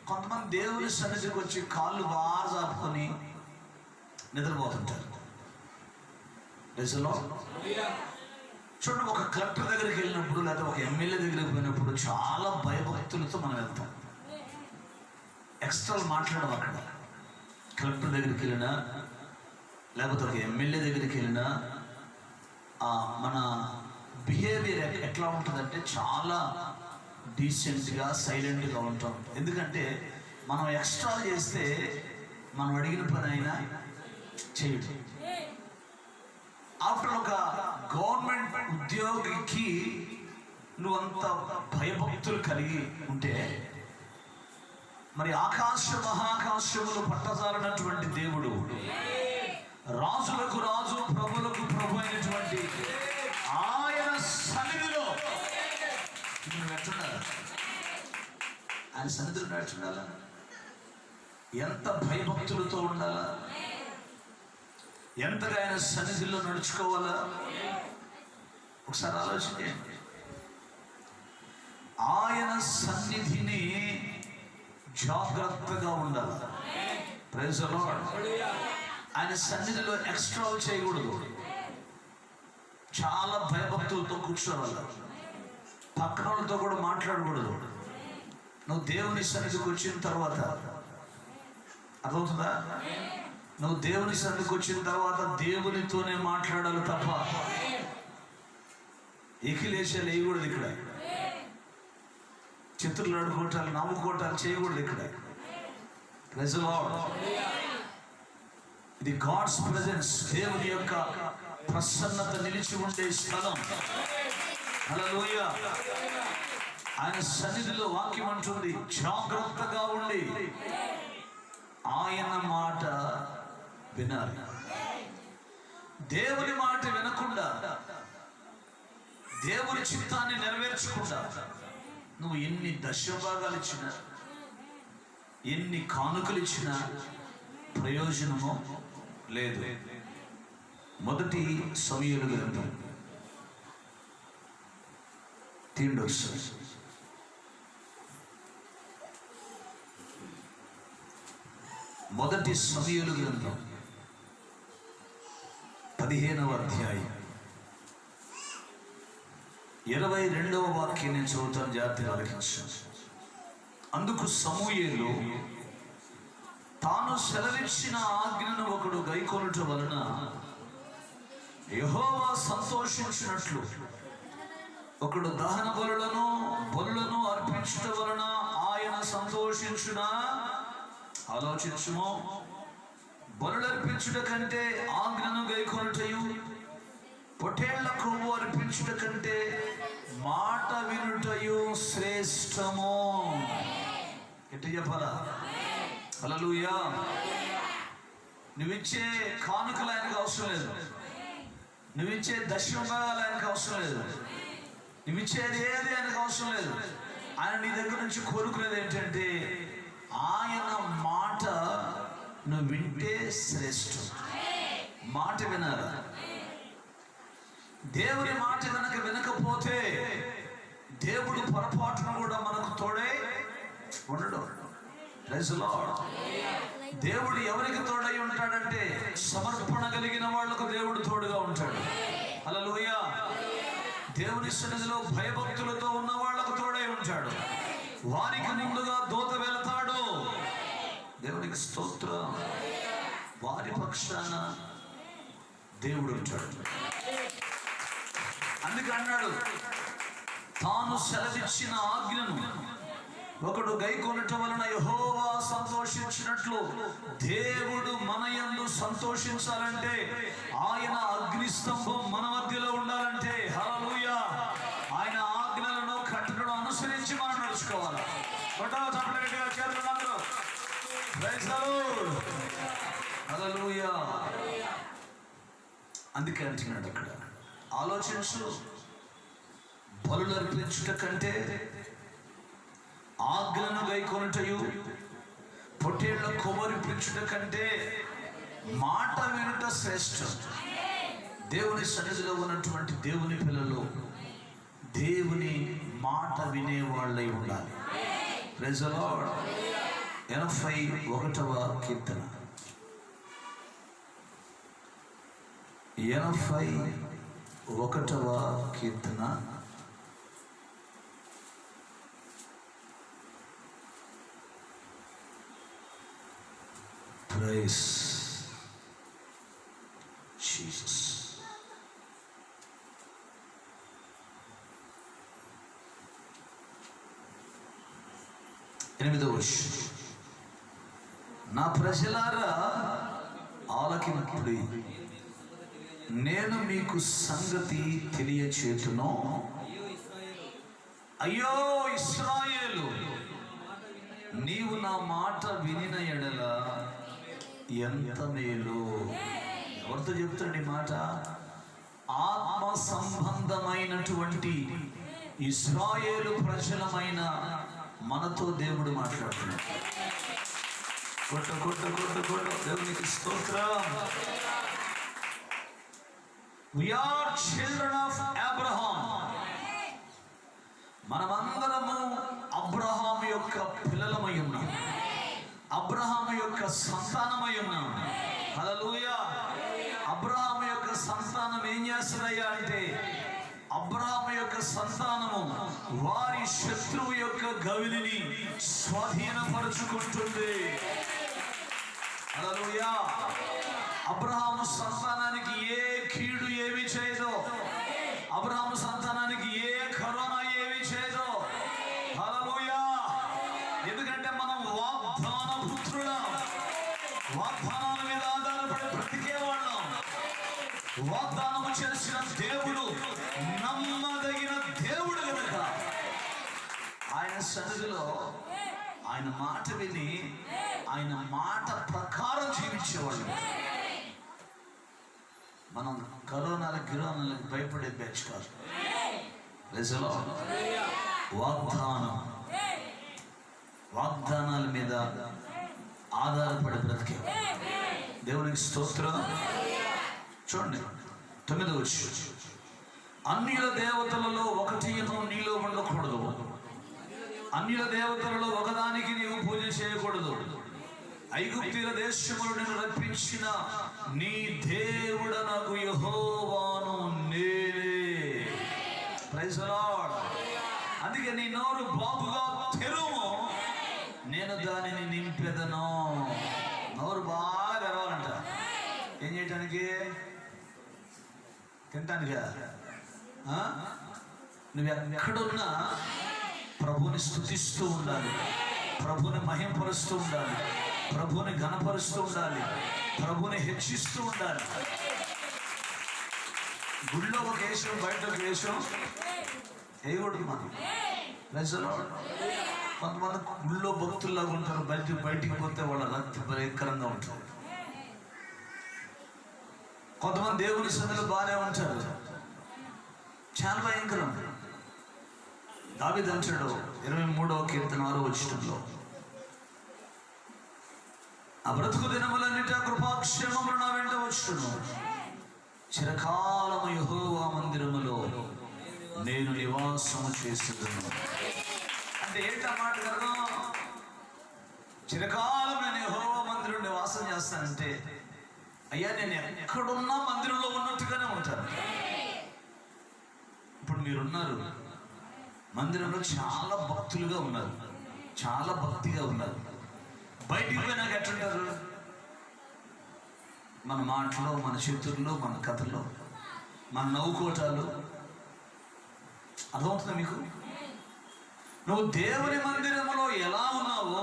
కొంతమంది దేవుని సన్నిధికి వచ్చి కాళ్ళు బాగా చాపుకొని నిద్రపోతుంటారు. చూడండి, ఒక కలెక్టర్ దగ్గరికి వెళ్ళినప్పుడు లేదా ఒక ఎమ్మెల్యే దగ్గరికి పోయినప్పుడు చాలా భయభక్తులతో మనం వెళ్తాం. ఎక్స్ట్రా మాట్లాడడం. అక్కడ కలెక్టర్ దగ్గరికి వెళ్ళినా లేకపోతే ఒక ఎమ్మెల్యే దగ్గరికి వెళ్ళినా మన బిహేవియర్ ఎట్లా ఉంటుందంటే చాలా డీసెంట్గా సైలెంట్గా ఉంటాం. ఎందుకంటే మనం ఎక్స్ట్రా చేస్తే మనం అడిగిన పని అయినా చేయడం. ఆఫ్టర్ ఒక గవర్నమెంట్ ఉద్యోగికి నువ్వు అంత భయభక్తులు కలిగి ఉంటే మరి ఆకాశ మహాకాశములు పట్టజాలనటువంటి దేవుడు, రాజులకు రాజు ప్రభులకు ప్రభు అయినటువంటి ఆయన సన్నిధిలో నువ్వు ఎట్లుండాలి? ఆయన సన్నిధిలో ఎట్లుండాలా? ఎంత భయభక్తులతో ఉండాలా? ఎంతగా ఆయన సన్నిధిలో నడుచుకోవాలా? ఒకసారి ఆలోచించండి. ఆయన సన్నిధిని జాగ్రత్తగా ఉండాలి. Praise the Lord. ఆయన సన్నిధిలో ఎక్స్ట్రా చేయకూడదు. చాలా భయభక్తులతో కూర్చోవాలి. పక్కన వాళ్ళతో కూడా మాట్లాడకూడదు. నువ్వు దేవుని సన్నిధికి వచ్చిన తర్వాత, అర్థమవుతుందా? నువ్వు దేవుని సన్నిధికి వచ్చిన తర్వాత దేవునితోనే మాట్లాడాలి తప్ప ఎకిలేసాలు వేయకూడదు. ఇక్కడ చిత్రులు ఆడుకోవటాలు నవ్వుకోవటాలు చేయకూడదు. ఇక్కడ ప్రైజ్ ది లార్డ్. ఇది గాడ్స్ ప్రెజెన్స్, దేవుని యొక్క ప్రసన్నత నిలిచి ఉండే స్థలం. హల్లెలూయా. ఆయన సన్నిధిలో వాక్యం అంటుంది, జాగ్రత్తగా ఉండి ఆయన మాట వినాలి. దేవుని మాట వినకుండా, దేవుని చిత్తాన్ని నెరవేర్చకుండా నువ్వు ఎన్ని దశభాగాలు ఇచ్చినా, ఎన్ని కానుకలు ఇచ్చినా ప్రయోజనము లేదు. మొదటి సమూయేలు గ్రంథం మొదటి సమూయేలు గ్రంథం 15వ అధ్యాయం 22వ వాక్యం నేను చదువుతాను, జాగ్రత్తగా ఆలకించండి. అందుకు సమూయేలు తాను సెలవిచ్చిన ఆజ్ఞను ఒకడు గైకొనుట వలన యెహోవా సంతోషించినట్లు ఒకడు దహన బలులను అర్పించుట వలన ఆయన సంతోషించునా? ఆలోచించుము. బలులు అర్పించుట కంటే ఆజ్ఞను గైకొనుటయు, పొట్టేళ్ల కొవ్వు అర్పించుట కంటే మాట వినుటయు శ్రేష్టము. ఎట్లా చెప్పాలా? హల్లెలూయా. నువ్విచ్చే కానుకలు ఆయనకు అవసరం లేదు. నువ్విచ్చే దశమభాగాలు ఆయనకు అవసరం లేదు. నువ్విచ్చేది ఏది ఆయనకు అవసరం లేదు. ఆయన నీ దగ్గర నుంచి కోరుకునేది ఏంటంటే ఆయన మాట నువ్వు వింటే శ్రేష్టం. మాట వినాలి. దేవుని మాట కనుక వినకపోతే దేవుడు పొరపాటును కూడా మనకు తోడై ఉండడు. Praise the Lord. దేవుడు ఎవరికి తోడై ఉంటాడంటే సమర్పణ కలిగిన వాళ్లకు దేవుడు తోడుగా ఉంటాడు. హల్లెలూయా. దేవుని సన్నిధిలో భయభక్తులతో ఉన్న వాళ్లకు తోడై ఉంటాడు. వారికి ముందుగా దూత వెళతాడు. దేవునికి స్తోత్రం. వారి పక్షాన దేవుడు ఉంటాడు. అందుకే అన్నాడు, తాను సెలవిచ్చిన ఆజ్ఞను ఒకడు గైకొనుట వలన యెహోవా సంతోషించినట్లు దేవుడు మన యందు సంతోషించాలంటే ఆయన అగ్నిస్తంభం మన మధ్యలో ఉండాలంటే, హల్లెలూయా, ఆయన ఆజ్ఞలను కట్టడను అనుసరించి మనం నడుచుకోవాలి. చేసుకోవాలా? కొట్టాల చప్పట్లు గట్టిగా చేతులు అందరూ. Praise the Lord. హల్లెలూయా. అందుకే అంటున్నాడు అక్కడ, ఆలోచించు, బలులు అర్పించుట కంటే ఆజ్ఞలను గైకొనుటయు పొట్టేళ్ల కొవ్వరిపించుట కంటే మాట వినుట శ్రేష్టం. దేవుని సన్నిధిలో ఉన్నటువంటి దేవుని పిల్లలు దేవుని మాట వినేవాళ్ళై ఉండాలి. Praise the Lord. 81వ కీర్తన, 81వ కీర్తన ప్రైజ్ జీసస్. 8వ వచనం, నా ప్రజలారా ఆలకింపుడి, నేను మీకు సంగతి తెలియచేతును. అయ్యో ఇశ్రాయేలు, నీవు నా మాట వినిన ఎడల ఎంత మేలు. ఎవరితో చెప్తాడు ఈ మాట? ఆత్మ సంబంధమైనటువంటి ఇశ్రాయేలు ప్రజలమైన మనతో దేవుడు మాట్లాడుతున్నాడు. కొట్ట కొట్ట కొట్ట కొట్ట దేవునికి స్తోత్రం. We are children of Abraham. మనమందరము అబ్రహాము యొక్క పిల్లలమై ఉన్నాం, అబ్రహాము యొక్క సంతానమై ఉన్నాం. హల్లెలూయా. అబ్రహాము యొక్క సంతానం ఏం చేస్తుందయ్యా అంటే, అబ్రహాము యొక్క సంతానము వారి శత్రువు యొక్క గవిలిని స్వాధీనపరుచుకుంటుంది. హల్లెలూయా. అబ్రహాము సంతానానికి ఏ కీడు ఏమి చేయదో, అబ్రహాము సంతానానికి ఏ కరోనా ఏమి చేయదో. హల్లెలూయా. ఎందుకంటే మనం వాగ్దాన పుత్రులం, వాగ్దానాల మీద ఆధారపడి బ్రతికేవాళ్ళం. వాగ్దానము చేసిన దేవుడు నమ్మదగిన దేవుడు కనుక ఆయన సన్నిధిలో ఆయన మాట విని ఆయన మాట ప్రకారం జీవించేవాళ్ళు. మనం కరోనాలకు గిరోనాలకు భయపడే బ్యాచ్ కాదు. వాగ్దానాల మీద ఆధారపడి బ్రతికే దేవునికి స్తోత్రం. చూడండి 9వ వచనం, అన్యుల దేవతలలో ఒకటి నీలో ఉండకూడదు, అన్యుల దేవతలలో ఒకదానికి నీవు పూజ చేయకూడదు. ఐగుప్తీల దేశములో నేను రప్పించిన నీ దేవుడనగు యెహోవాను నేనే. Praise the Lord. అందుకే నీ నోరు బాగుగా తెరువు, నేను దానిని నింపెదను. నోరు బాగా తెరవాలంట. ఏం చేయటానికి? తింటానికా? నువ్వు ఎక్కడున్నా ప్రభుని స్తుతిస్తూ ఉండాలి, ప్రభుని మహింపరుస్తూ ఉండాలి, ప్రభుని ఘనపరుస్తూ ఉండాలి, ప్రభుని హెచ్చిస్తూ ఉండాలి. గుడిలో ఒక వేషం, బయట ఒక వేషం వేయకూడదు మనం. కొంతమంది గుళ్ళో భక్తుల్లాగా ఉంటారు, బయటికి పోతే వాళ్ళ రక్త భయంకరంగా ఉంటారు. కొంతమంది దేవుని సన్నిధిలో బాగానే ఉంటారు, చాలా భయంకరం. దావీదు అంటాడు 23వ కీర్తన 6వ వచనంలో, ఆ బ్రతుకు దినములన్నిట కృపాక్షేమములు నా వెంట వచ్చును, చిరకాలము యెహోవా మందిరములో నేను నివాసము చేస్తున్నాను. అంటే ఏంటా మాట కదా? చిరకాలం నేను యెహోవా మందిరం నివాసం చేస్తానంటే, అయ్యా నేను ఎక్కడున్నా మందిరంలో ఉన్నట్టుగానే ఉంటాను. ఇప్పుడు మీరున్నారు మందిరంలో, చాలా భక్తులుగా ఉన్నారు, చాలా భక్తిగా ఉన్నారు. బయటికి పోయినాక ఎట్లుంటారు? మన మాటలో, మన చేతుల్లో, మన కథల్లో, మన నవ్వుకోటాలు. అర్థమవుతుందా మీకు? నువ్వు దేవుని మందిరంలో ఎలా ఉన్నావో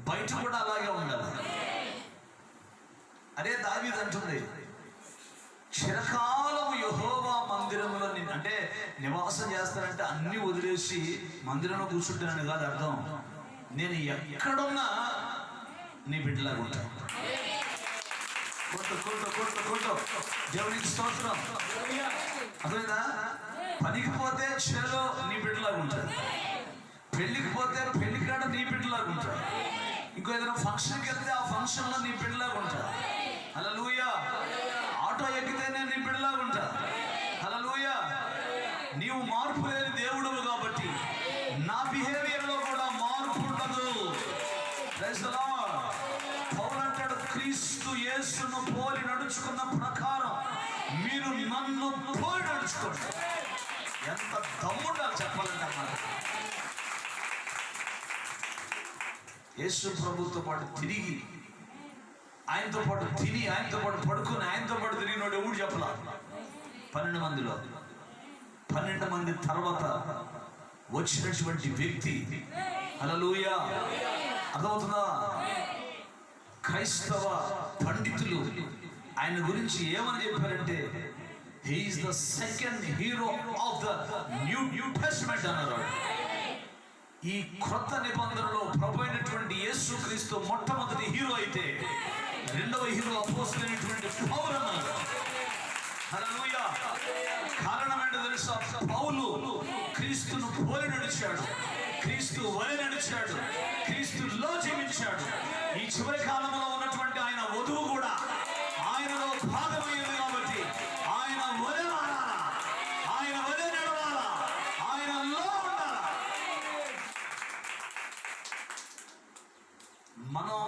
బయట కూడా అలాగే ఉండాలి. అదే దావీదు అంటుంది, చిరకాలము యెహోవా మందిరంలో అంటే నివాసం చేస్తానంటే అన్ని వదిలేసి మందిరంలో కూర్చుంటానని కాదు అర్థం. నేను ఎక్కడున్నా నీ బిడ్డలాగా ఉంటాను. కొట్టు దేవునికి స్తోత్రం. అర్థమైందా? పనికి పోతే చేలో నీ బిడ్డలాగా ఉంటాడు, పెళ్ళికి పోతే పెళ్ళికాడ నీ బిడ్డలాగా ఉంటాడు, ఇంకో ఏదైనా ఫంక్షన్కి వెళ్తే ఆ ఫంక్షన్లో నీ బిడ్డలాగా ఉంటాడు. హల్లెలూయా. ఆటో ఎక్కితేనే నీ బిడ్డలాగా ఉంటాడు. హల్లెలూయా. నీవు మార్పు లేని దేవుడవు కాబట్టి నా బిహేవియర్లో కూడా మార్పు ఉండదు. Praise the lord. పౌలు అంటాడు, క్రీస్తు యేసును పోలి నడుచుకున్న ప్రకారం మీరు నన్ను పోలి నడుచుకోండి. ఎంత దమ్ముండాలి చెప్పాలంటే అన్నమాట. యేసు ప్రభుతో పాటు తిరిగి, ఆయనతో పాటు తిని, ఆయనతో పాటు పడుకుని, ఆయనతో పాటు తిరిగినోడు ఎవడు చెప్పలా. 12 మందిలో 12 మంది తర్వాత వచ్చినటువంటి వ్యక్తి. హల్లెలూయా. అర్థమవుతుందా? క్రైస్తవ పండితులు ఆయన గురించి ఏమని చెప్పారంటే, he is the second hero of the new testament అన్నారు. ఈ క్రొత్త నిబంధనలో ప్రభు అయినటువంటి యేసు క్రీస్తు మొట్టమొదటి హీరో అయితే, రెండవ హీరో అపోస్తలుడైనటువంటి పౌలు అన్నారు. హల్లెలూయా. కారణం ఏంటో తెలుసా? పౌలు క్రీస్తును పోలి నడిచాడు, క్రీస్తు వలె నడిచాడు, క్రీస్తులో జీవించాడు. ఈ చివరి కాలంలో ఉన్నటువంటి ఆయన వధువు కూడా ఆయనలో భాగమైంది కాబట్టి ఆయన వలె వాడాలా, ఆయన వలె నడవాలా, ఆయనలో ఉండాలా. మనం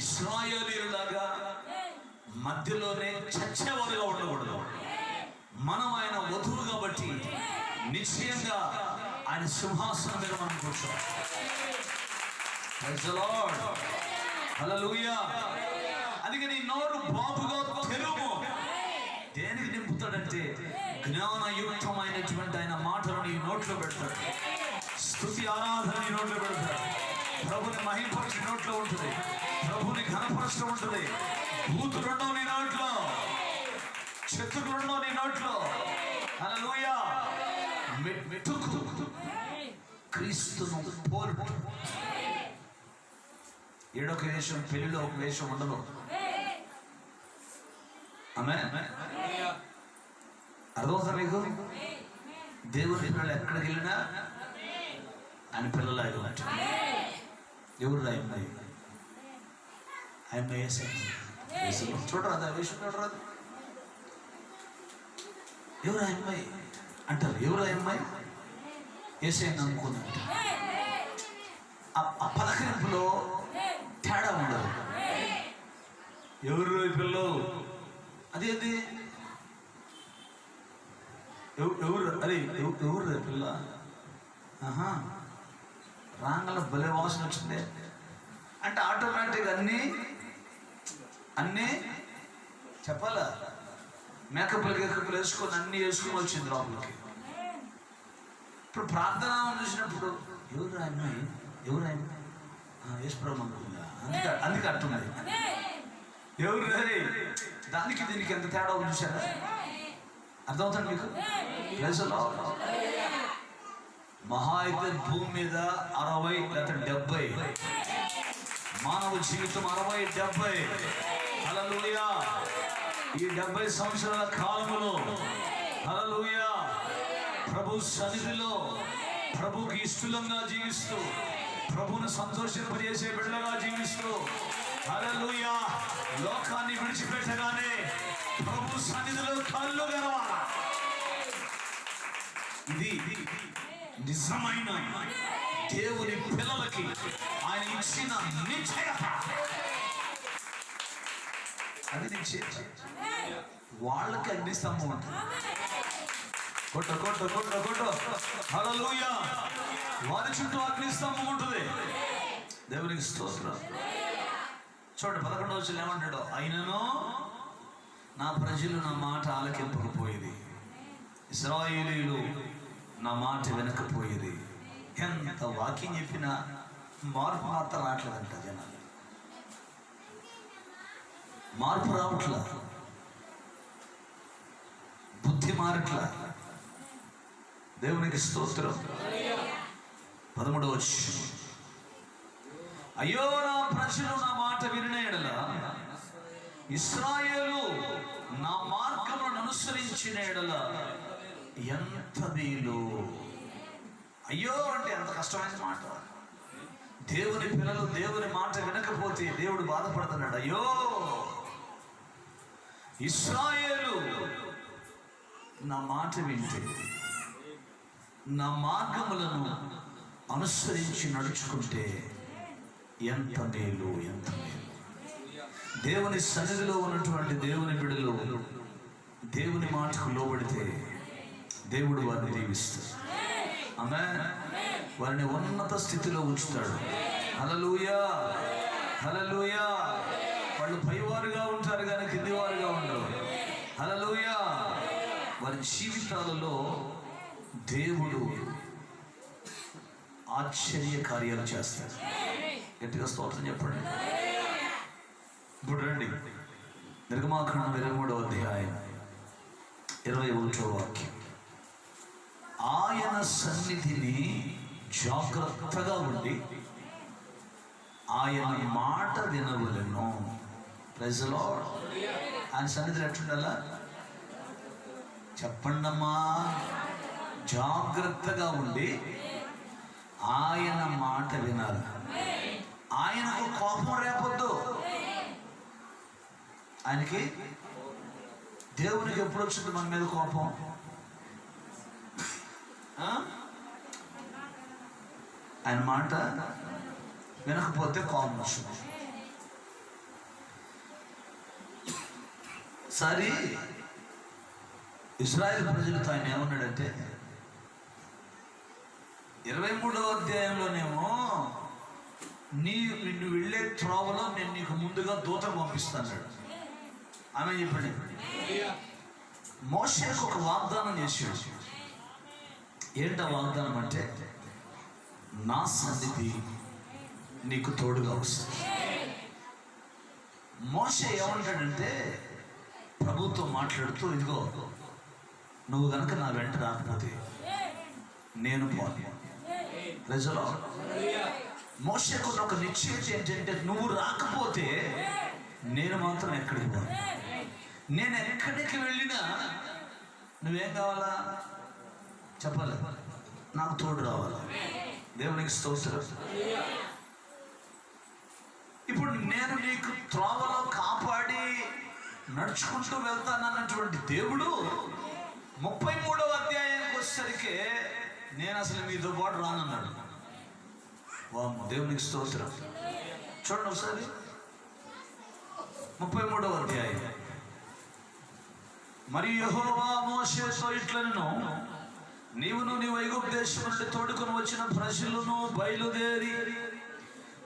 ఇశ్రాయేలీయులాగా మధ్యలోనే చచ్చేవారుగా ఉండకూడదు. మనం ఆయన వధువు కాబట్టి నిశ్చయంగా ఆయన సింహాసనం మీద మనం కూర్చోం. Praise the Lord. హల్లెలూయా. అందుకని నోరు బాబుగా తెరువు. దేనికి నింపుతాడంటే జ్ఞానయుక్తమైనటువంటి ఆయన మాటలు నీ నోట్లో పెడతాడు, స్తుతి ఆరాధన నీ నోట్లో పెడతాడు, ప్రభుని మహిమపరిచి నోట్లో ఉంటుంది, ప్రభుని ఘనపరచడం ఉంటుంది. బూతులుండవు నీ నోట్లో, చెత్తులుండవు నీ నోట్లో. హల్లెలూయా. మెట్టుకు క్రీస్తును పోల్పు. ఏడొక వేషం, పెళ్లిలో ఒక వేషం ఉండదు. ఆమేన్. అర్థమవుతా మీకు? దేవుని పిల్లలు ఎక్కడికి వెళ్ళినా ఆయన పిల్లలాగా ఉంటారు. ఎవరు రాయి ఆయన చూడరాదు, ఆ వేషం చూడరాదు. ఎవరు ఆ అమ్మాయి అంటారు. ఎవరు ఆ అమ్మాయి? ఏసైనా అనుకున్నాడు. ఆ పలకరింపులో తేడా ఉండదు. ఎవరు పిల్లలు? అదేంటి ఎవరు? అరే ఎవరు పిల్ల? ఆహా, రాంగల భలే వాసన వచ్చిందే అంటే ఆటోమేటిక్గా అన్నీ చెప్పాలా? మేకప్లు వేసుకొని అన్నీ వేసుకొని వచ్చింది లోపలికి. ఇప్పుడు ప్రార్థన చూసినప్పుడు ఎవరు అమ్మాయి, ఎవరు అమ్మాయి? యేసుప్రభు అనుకుందా, అందుకే అట్టున్నది. ఎవరు? అరే దానికి దీనికి ఎంత తేడా చూసారా? అర్థమవుతుంది మీకు? మహా అయితే భూమి మీద 60 లేదా 70, మానవ జీవితం 60-70. హల్లెలూయా. ఈ 70 సంవత్సరాల కాలములో హల్లెలూయా ప్రభు సన్నిధిలో ప్రభుకి ఇష్టంగా జీవిస్తూ, ప్రభువును సంతోషింపజేసే బిడ్డగా జీవిస్తూ, హల్లెలూయా లోకాన్ని విడిచిపెట్టగానే ప్రభు సన్నిధిలో కళ్ళు తెరవాలా. ఇది నిజమైన దేవుని పిల్లలకి ఆయన ఇచ్చిన నిశ్చయత. అది నిశ్చయత. వాళ్ళకి అగ్నిస్తంభం ఉంటుంది. కొట్ట హల్లెలూయా. వారి చుట్టూ అగ్నిస్తంభం ఉంటుంది. దేవునికి స్తోత్రం. చూడండి 11వ వచనం ఏమంటాడు? అయినను నా ప్రజలు నా మాట ఆలకింపకపోయేది, ఇశ్రాయేలీయులు నా మాట వినకపోయేది. ఎంత వాక్యం చెప్పినా మార్పు మాత్రం రావట్లేదంట జనాలు. మార్పు రావట్లా, బుద్ధి మారట్లా, దేవునికి స్తోత్రం. 13వ వచనం, అయ్యో నా ప్రజలు నా మాట వినిన యెడల, ఇశ్రాయేలు నా మార్గములను అనుసరించిన యెడల ఎంత మేలు. అయ్యో అంటే ఎంత కష్టమైన మాట. దేవుని పిల్లలు దేవుని మాట వినకపోతే దేవుడు బాధపడుతున్నాడు. అయ్యో ఇశ్రాయేలు నా మాట వింటే, నా మార్గములను అనుసరించి నడుచుకుంటే ఎంత మేలు, ఎంత మేలు. దేవుని సన్నిధిలో ఉన్నటువంటి దేవుని బిడ్డలు దేవుని మాటకు లోబడితే దేవుడు వారిని దీవిస్తాడు. ఆమేన్. వారిని ఉన్నత స్థితిలో ఉంచుతాడు. హల్లెలూయా, హల్లెలూయా. వాళ్ళు పైవారుగా ఉంటారు కానీ కిందివారుగా ఉండరు. హల్లెలూయా. వారి జీవితాలలో దేవుడు ఆశ్చర్య కార్యాలు చేస్తాడు. గట్టిగా స్తోత్రం చెప్పండి. ఇప్పుడు రండి, నిర్గమాకాండం 23వ అధ్యాయం 21వ వాక్యం. ఆయన సన్నిధిని జాగ్రత్తగా ఉండి ఆయన మాట వినవలెను. Praise the Lord. ఆయన సన్నిధిలో ఎట్లుండాలా చెప్పండమ్మా. జాగ్రత్తగా ఉండి ఆయన మాట వినాలి. ఆయనకు కోపం రేపొద్దు. ఆయనకి, దేవునికి ఎప్పుడు వచ్చింది మన మీద కోపం? ఆయన మాట వినకపోతే కోపం వస్తుంది. సరే, ఇశ్రాయేలు ప్రజలతో ఆయన ఏమన్నాడంటే 23వ అధ్యాయంలోనేమో నిన్ను వెళ్ళే త్రోవలో నేను నీకు ముందుగా దూతను పంపిస్తాను. ఆమె చెప్పండి. మోషేకు ఒక వాగ్దానం చేశాడు. ఏంటా వాగ్దానం అంటే, నా సన్నిధి నీకు తోడుగా వస్తుంది. మోషే ఏమంటాడంటే, ప్రభుతో మాట్లాడుతూ, ఇదిగో నువ్వు గనక నా వెంట రాకపోతే నేను పోను. ప్రజలో మోషేకు ఒక నిశ్చయం ఏంటంటే, నువ్వు రాకపోతే నేను మాత్రం ఎక్కడికి పోను. నేను ఎక్కడికి వెళ్ళినా నువ్వేం కావాలా చెప్పాలి, నాకు తోడు రావాలా. దేవునికి స్తోత్రం. ఇప్పుడు నేను నీకు త్రోవలో కాపాడి నడుచుకుంటూ వెళ్తానన్నటువంటి దేవుడు 33వ అధ్యాయానికి వచ్చేసరికి నేను అసలు మీతో పాటు రానన్నాడు. దేవునికి స్తోత్రం. చూడండి ఒకసారి 33వ అధ్యాయం. మరియు యెహోవా మోషేతో ఇట్లనెను, నీవును నీ ఐగుప్తు దేశం నుండి తోడుకొని వచ్చిన ప్రజలను బయలుదేరి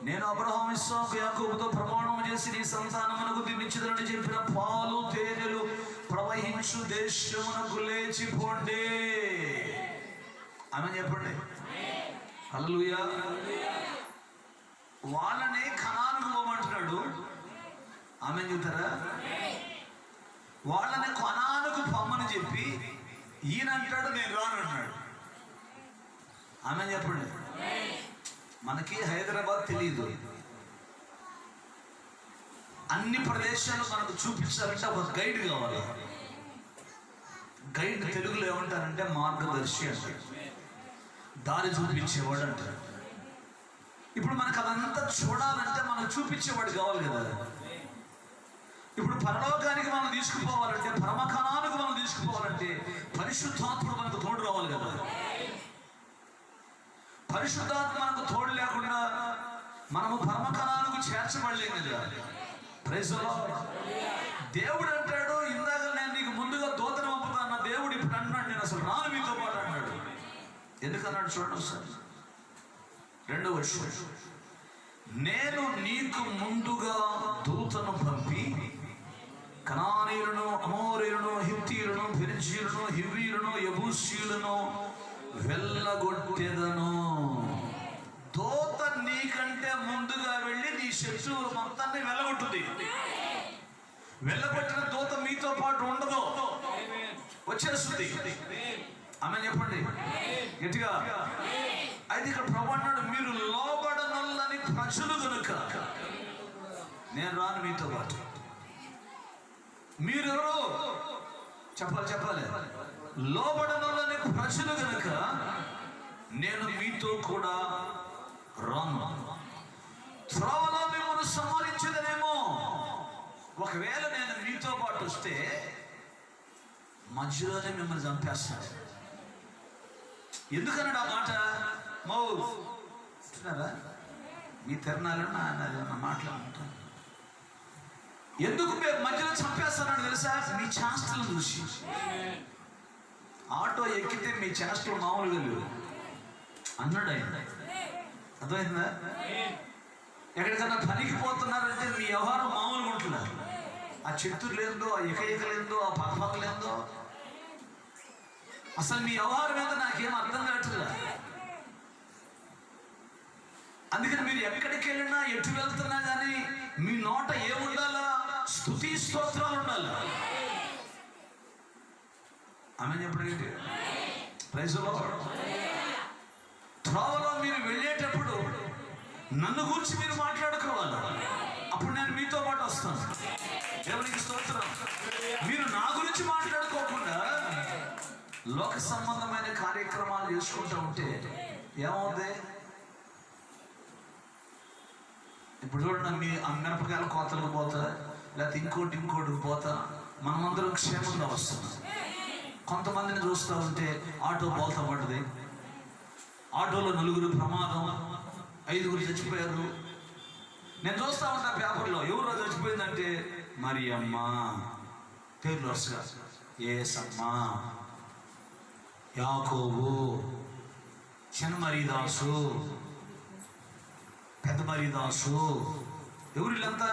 నేను అబ్రహాము ఇస్సాకు యాకోబుతో ప్రమాణం చేసి నీ సంతానమునకు దీనిచ్చుదనని చెప్పిన పాలు తేనెలు ప్రవహించు దేశమునకు లేచిపోండి. ఆమె చెప్పండి. హల్లెలూయా. వాళ్ళని కనానుకు పోమంటున్నాడు. ఆమె చెప్తారా? వాళ్ళని కనానుకు పొమ్మని చెప్పి ఈయన అంటాడు నేను రానన్నాడు. ఆమె చెప్పండి. మనకి హైదరాబాద్ తెలియదు. అన్ని ప్రదేశాలు మనకు చూపించాలంటే ఒక గైడ్ కావాలి. గైడ్ తెలుగులో ఏమంటారంటే మార్గదర్శి అంటారు, దారి చూపించేవాడు అంటారు. ఇప్పుడు మనకు అదంతా చూడాలంటే మనకు చూపించేవాడు కావాలి కదా. ఇప్పుడు పరలోకానికి మనం తీసుకుపోవాలంటే, పరమకాలానికి మనం తీసుకుపోవాలంటే పరిశుద్ధాత్ముడు మనకు తోడు రావాలి కదా. పరిశుద్ధాత్మ మనకు తోడు లేకుండా మనము పరమకాలానికి చేర్చబడలేం కదా. Praise the Lord. దేవుడు అంటాడు, ఇందాక నేను నీకు ముందుగా దూతను పంపుతాను. దేవుడు ఇప్పుడు అన్నాడు, నేను అసలు రాను మీతో పాటు అన్నాడు. ఎందుకన్నాడు చూడండి సార్. 2వ వచనం, నేను నీకు ముందుగా దూతను పంపి కనానీయులను, అమోరీయులను, హిత్తీయులను, పెరిజీయులను, హివ్వీయులను, యెబూసీయులను వెళ్ళగొట్టెదను. దూత నీకంటే ముందుగా వెళ్ళి నీ శత్రువుల మొత్తాన్ని వెళ్ళగొట్టుది. వెళ్ళగొట్టిన దూత మీతో పాటు ఉండదు, వచ్చేస్తుంది. ఆమె చెప్పండి గట్టిగా. అయితే ఇక్కడ ప్రభు అన్నాడు, మీరు లోబడనొల్లని ప్రజలు కనుక నేను రాను మీతో పాటు. మీరెవరు చెప్పాలి. లోబడనొల్లని ప్రజలు కనుక నేను మీతో కూడా రాను. త్రోవలో మిమ్మల్ని సంహరించదనేమో. ఒకవేళ నేను మీతో పాటు వస్తే మధ్యలోనే మిమ్మల్ని చంపేస్తాను. ఎందుకన్నాడు ఆ మాట? మౌతున్నారా మీ తిరణాలను నా మాట్లాడుకుంటాను. ఎందుకు మధ్యలో చంపేస్తానని తెలుసా? మీ చేష్టలు చూసి. ఆటో ఎక్కితే మీ చేష్టలు మామూలుగా లేవు అన్నాడు ఆయన. అర్థమైందా? ఎక్కడికన్నా పనికి పోతున్నారంటే మీ వ్యవహారం మామూలుగా ఉంటున్నారు. ఆ చెట్టు లేదో, ఆ ఎకలేదో, ఆ పక్కపక్క లేదో, అసలు మీ వ్యవహారం మీద నాకేం అర్థం కావట్లేదు. అందుకని మీరు ఎక్కడికి వెళ్ళినా, ఎటు వెళ్తున్నా కానీ మీ నోట ఏముండాలా? స్తుతి స్తోత్రాలు ఉండాలి. ఆమె చెప్పండి. Praise the Lord. త్రోవలో మీరు వెళ్ళేటప్పుడు నన్ను గురించి మీరు మాట్లాడుకోవాలి. అప్పుడు నేను మీతో పాటు వస్తాను. దేవునికి స్తోత్రం. మీరు నా గురించి మాట్లాడుకోకుండా లోక సంబంధమైన కార్యక్రమాలు చేసుకుంటూ ఉంటే ఏమవుతుంది? ఇప్పుడు చూడండి, మీ మిరపకాయల కోతలకు పోతా, లేకపోతే ఇంకోటికి పోతా, మనమందరం క్షేమంగా వస్తున్నాం. కొంతమందిని చూస్తూ ఉంటే ఆటో బోల్తా పడ్డది, ఆటోలో 4 ప్రమాదం, 5 చచ్చిపోయారు. నేను చూస్తా ఉంటా పేపర్లో, ఎవరో చచ్చిపోయిందంటే మరి అమ్మ పేర్లు వరుసగా, ఏసమ్మ, యాకోబు, చిన్నమరిదాసు, పెద్ద మరిదాసు. ఎవరిల్లంతా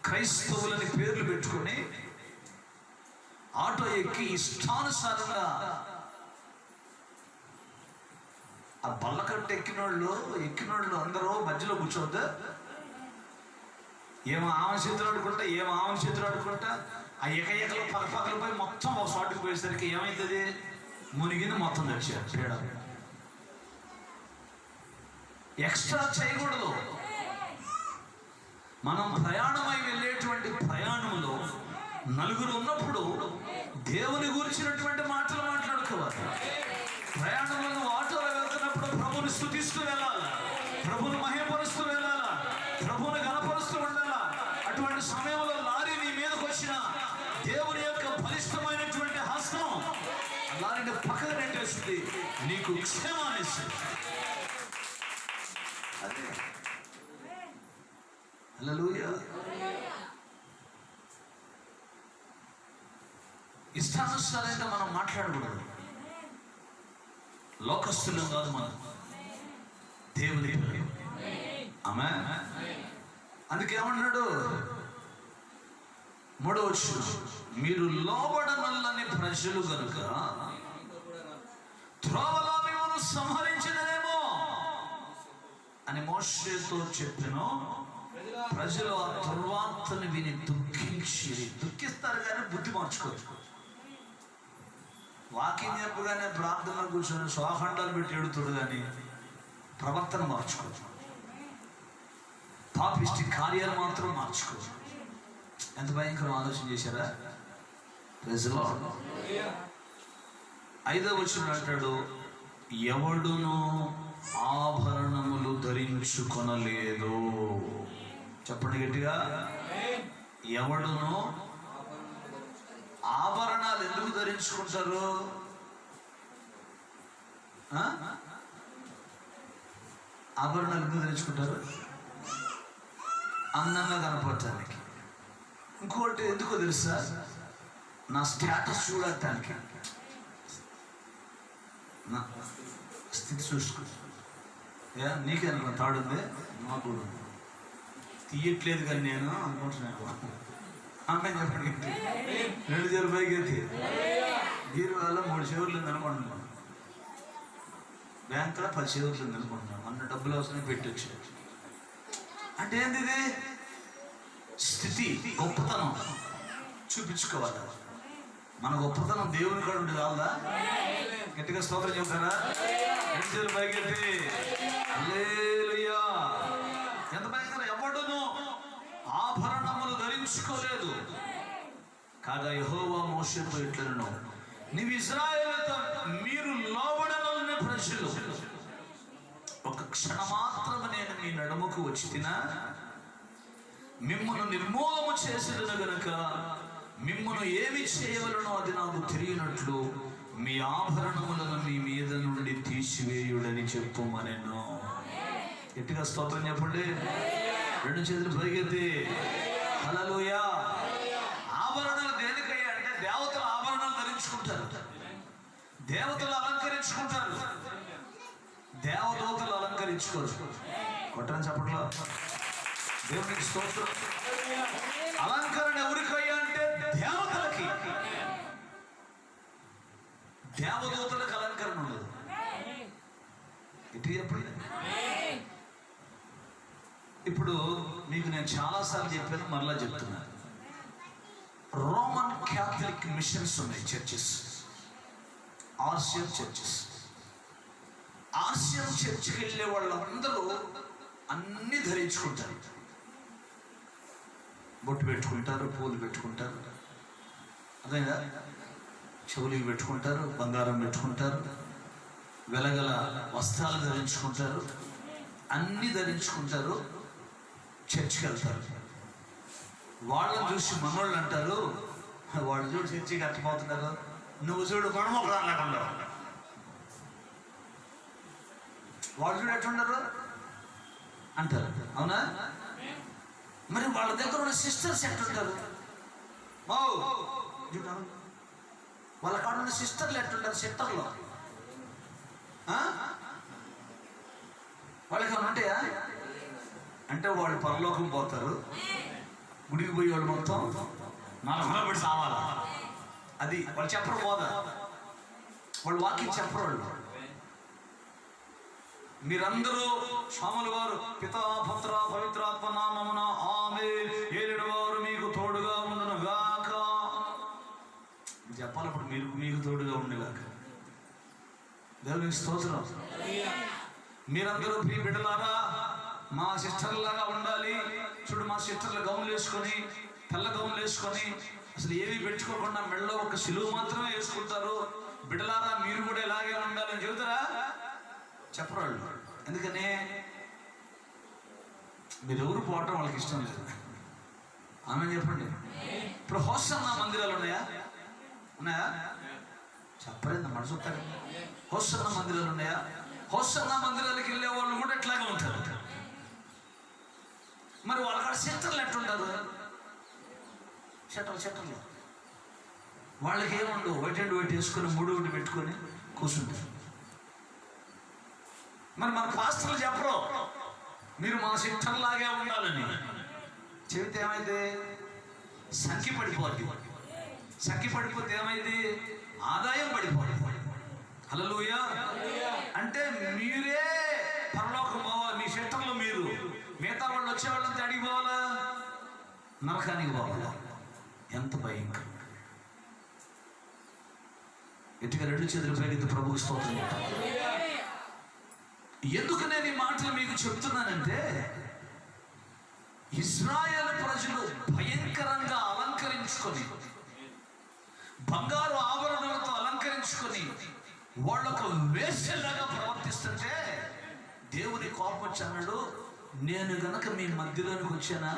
క్రైస్తవులని పేర్లు పెట్టుకొని ఆటో ఎక్కి ఇష్టానుసారంగా ఆ బల్లకట్టు ఎక్కినోళ్ళు అందరూ మధ్యలో కూర్చోవద్దా? ఏమో ఆమె చేతులు ఆడుకుంటా ఆ ఎకలు పక్కలు పోయి మొత్తం ఒక షాట్కి పోయేసరికి ఏమైతుంది? మునిగిన మొత్తం తెచ్చారు. తేడా ఎక్స్ట్రా చేయకూడదు. మనం ప్రయాణమై వెళ్ళేటువంటి ప్రయాణంలో 4 ఉన్నప్పుడు దేవుని గురించినటువంటి మాటలు మాట్లాడుకోవాలి. ప్రయాణంలో ఆటోలో వెళ్తున్నప్పుడు ప్రభుని స్తుతిస్తూ వెళ్ళాలా, ప్రభుని మహిమపరుస్తూ వెళ్ళాలా, ప్రభుని గణపరుస్తూ ఉండాలా. అటువంటి సమయంలో లారీ నీ మీదకి వచ్చిన దేవుని యొక్క బలిష్టమైనటువంటి హస్తం లారీని పక్కన నెట్టేస్తుంది, నీకు క్షేమాన్ని ఇస్తుంది. అదే హల్లెలూయా. ఇష్టానుసారంగా మనం మాట్లాడకూడదు. లోకస్తులం కాదు మనం, దేవుని పిల్లలు. ఆమేన్. అందుకేమన్నాడు? 3వ వచనం, మీరు లోబడనొల్లని ప్రజలు గనుక త్రోవలో మిమ్మల్ని సంహరించినదేమో అని మోషేతో చెప్పెను. ప్రజలు ఆ తరువాతను విని దుఃఖిస్తారు కానీ బుద్ధి మార్చుకోవచ్చు. వాకింగ్ చెప్పగానే ప్రార్థనలు కూర్చొని శోఖండాలు పెట్టి ఎడుతుడు కానీ ప్రవర్తన మార్చుకోవచ్చు. పాపిష్టి కార్యాలు మాత్రం మార్చుకోవచ్చు. ఎంత భయంకరం ఆలోచన చేశారా? Praise the Lord. 5వ వచనం అంటాడు, ఎవడును ఆభరణములు ధరించుకొనలేదు. చెప్పండి గట్టిగా. ఎవడును ఆభరణాలు ఎందుకు ధరించుకుంటారు? ఆభరణాలు ఎందుకు ధరించుకుంటారు? అందంగా కనపడటానికి. ఇంకోటి ఎందుకో తెలుసా? నా స్టేటస్ చూడటానికి, నా స్థితి చూసుకో. నీకే అనుకున్నా తాడుంది, నాకు తీయట్లేదు కానీ నేను అనుకుంటున్నాను. అమ్మాయి చెప్పండి, 2 చేతులు పైకి ఎత్తి బీరువాలో 3 చెవులు అనుకుంటున్నాను, బ్యాంకులో 10 చెవులు అనుకుంటున్నాను. అన్న డబ్బులు అవసరం పెట్టొచ్చు అంటే ఏంది ఇది? స్థితి, గొప్పతనం చూపించుకోవాలి. మన గొప్పతనం దేవుని కాడ ఉండి కాదా? గట్టిగా స్తోత్రం చెప్తారా? పైకెత్తి హల్లెలూయా. ఎంత భయంకర! ఎవడును ఆభరణములు ధరించుకోలేదు. కాగా యెహోవా మోషేతో ఇట్లనెను, నీవు ఇశ్రాయేలుతో మీరు లోబడవలసిన ప్రజలు, ఒక క్షణం మాత్రమే నేను మీ నడుముకు వచ్చి తినా మిమ్మల్ని నిర్మూలము చేసేదను గనుక మిమ్మల్ని ఏమి చేయవలనో అది నాకు తెలియనట్లు మీ ఆభరణములను మీ మీద నుండి తీసివేయుడని చెప్పుమనెను. గట్టిగా స్తోత్రం చెప్పండి. రెండు చేతులు పైకెత్తి హల్లెలూయా. ఆభరణాలు దేనికయ్యా అంటే దేవతలు ఆభరణాలు ధరించుకుంటారు, దేవతలు అలంకరించుకుంటారు, దేవదూతలు అలంకరించుకోరు. కొట్టని చెప్పట్లో దేవునికి స్తోత్రం. అలంకరణ ఎవరికయ్యా అంటే దేవతలకి, దేవదూతలకు అలంకరణ ఉండదు. ఇటు ఎప్పుడు ఇప్పుడు మీకు నేను చాలాసార్లు చెప్పాను, మరలా చెప్తున్నాను. రోమన్ క్యాథలిక్ మిషన్స్ ఉన్నాయి, చర్చెస్, ఆర్సిఎం చర్చెస్. ఆర్సిఎం చర్చికి వెళ్ళే వాళ్ళందరూ అన్నీ ధరించుకుంటారు. బొట్టు పెట్టుకుంటారు, పూలు పెట్టుకుంటారు, అదేనా, చెవులికి పెట్టుకుంటారు, బంగారం పెట్టుకుంటారు, వెలగల వస్త్రాలు ధరించుకుంటారు, అన్నీ ధరించుకుంటారు, చర్చికి వెళ్తారు. వాళ్ళని చూసి మనోళ్ళు అంటారు, వాళ్ళు చూడు చర్చికి అర్థమవుతున్నారు, నువ్వు చూడు మనం ఒక దానిలాగా. వాళ్ళు చూడు ఎట్లుంటారు అంటారు, అవునా? మరి వాళ్ళ దగ్గర ఉన్న సిస్టర్స్ ఎట్లుంటారు? వాళ్ళ కాడ ఉన్న సిస్టర్లు ఎట్లుంటారు? సెంటర్లో వాళ్ళకి ఏమైనా ఉంటాయా అంటే వాళ్ళు పరలోకం పోతారు, గుడికి పోయి వాళ్ళు మొత్తం 400 పెట్టి సావాలా. అది వాళ్ళు చెప్పరు, పోదా వాళ్ళు వాకింగ్ చెప్పరు. వాళ్ళు మీరందరూ స్వాముల వారు పితా పుత్ర పవిత్రాత్మ నామమున ఆమేన్, ఏలిన వారు మీకు తోడుగా ఉండును గాక చెప్పాలి. అప్పుడు మీకు తోడుగా ఉండుగాక. దేవునికి స్తోత్రం. మీరందరూ ప్రియ బిడ్డలారా మా సిస్టర్లాగా ఉండాలి. చూడు, మా సిస్టర్లు గౌన్లు వేసుకొని, తెల్ల గౌన్లు వేసుకొని, అసలు ఏవి పెట్టుకోకుండా మెడలో ఒక సిలువ మాత్రమే వేసుకుంటారు. బిడ్డలారా మీరు కూడా ఇలాగే ఉండాలని చెబుతారా? చెప్పరు వాళ్ళు. ఎందుకని? మీరు ఎవరు పోవటం వాళ్ళకి ఇష్టం లేదు. ఆమె చెప్పండి. ఇప్పుడు హోసన్న మందిరాలు ఉన్నాయా? చెప్పలేదు, మన చూస్తారు. హోసన్న మందిరాలు ఉన్నాయా? హోసన్న మందిరాలకు వెళ్ళే వాళ్ళు కూడా ఎట్లాగే ఉంటారు. మరి వాళ్ళ సెంటర్లు ఎట్లుంటారు? సెంటర్లు వాళ్ళకి ఏముండవు, వైట్ అండ్ వైట్ వేసుకొని 3 ఒకటి పెట్టుకొని కూర్చుంటారు. మరి మన పాస్టర్లు చెప్పరు మీరు మా సిస్టర్లాగే ఉండాలని. చెబితే ఏమైంది? సంఖ్య పడిపోద్ది. సంఖ్య పడిపోతే ఏమైంది? ఆదాయం పడిపోద్ది. హల్లెలూయా. అంటే మీరే పరలోకం పోవాలి, మీ సిస్టర్లు మీరు. మిగతా వాళ్ళు వచ్చేవాళ్ళంతా అడిగి పోవాలా? నరకానికి పోవాలా? ఎంత భయంకరం. గట్టిగా 2 చేతులు పైకి ప్రభువు స్తోత్రం. ఎందుకు నేను ఈ మాటలు మీకు చెప్తున్నానంటే, ఇశ్రాయేలు ప్రజలు భయంకరంగా అలంకరించుకొని, బంగారు ఆభరణాలతో అలంకరించుకొని వాళ్ళొక వేశ్యలాగా ప్రవర్తిస్తుంటే దేవుని కోపం వచ్చి అన్నాడు, నేను గనక మీ మధ్యలోనికి వచ్చానా,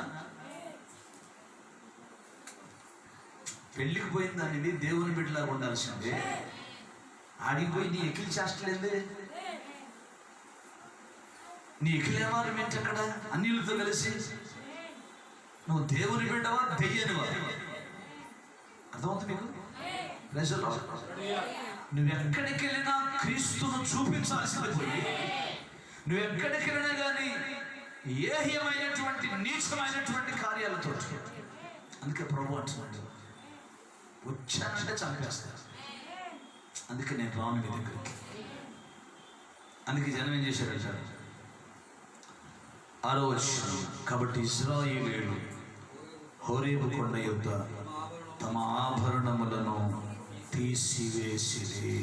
పెళ్లికి పోయిన దానివి దేవుని బిడ్డలాగా ఉండాల్సిందే, ఆడిపోయి నీ ఎకిలి చేస్తలేదే, నీ ఎకిలేవారు ఏంటి అక్కడ అన్నిలతో కలిసి? నువ్వు దేవుని బిడ్డవా దెయ్యనివా? అర్థమవుతుంది మీకు? ప్రజల్లో నువ్వు ఎక్కడికి వెళ్ళినా క్రీస్తును చూపించాల్సింది పోయి, నువ్వు ఎక్కడికి వెళ్ళినా కానీ ఏహ్యమైనటువంటి నీచమైనటువంటి కార్యాలతో. అందుకే ప్రభు అంటున్నాడు, వచ్చానంటే చంపేస్తా. అందుకే నేను రాను మీ దగ్గరికి. అందుకే జనం ఏం చేశారు? 6వ వచనం, కాబట్టి ఇశ్రాయేలీయులు హోరేబు కొండ యొద్ద తమ ఆభరణములను తీసివేసిరి.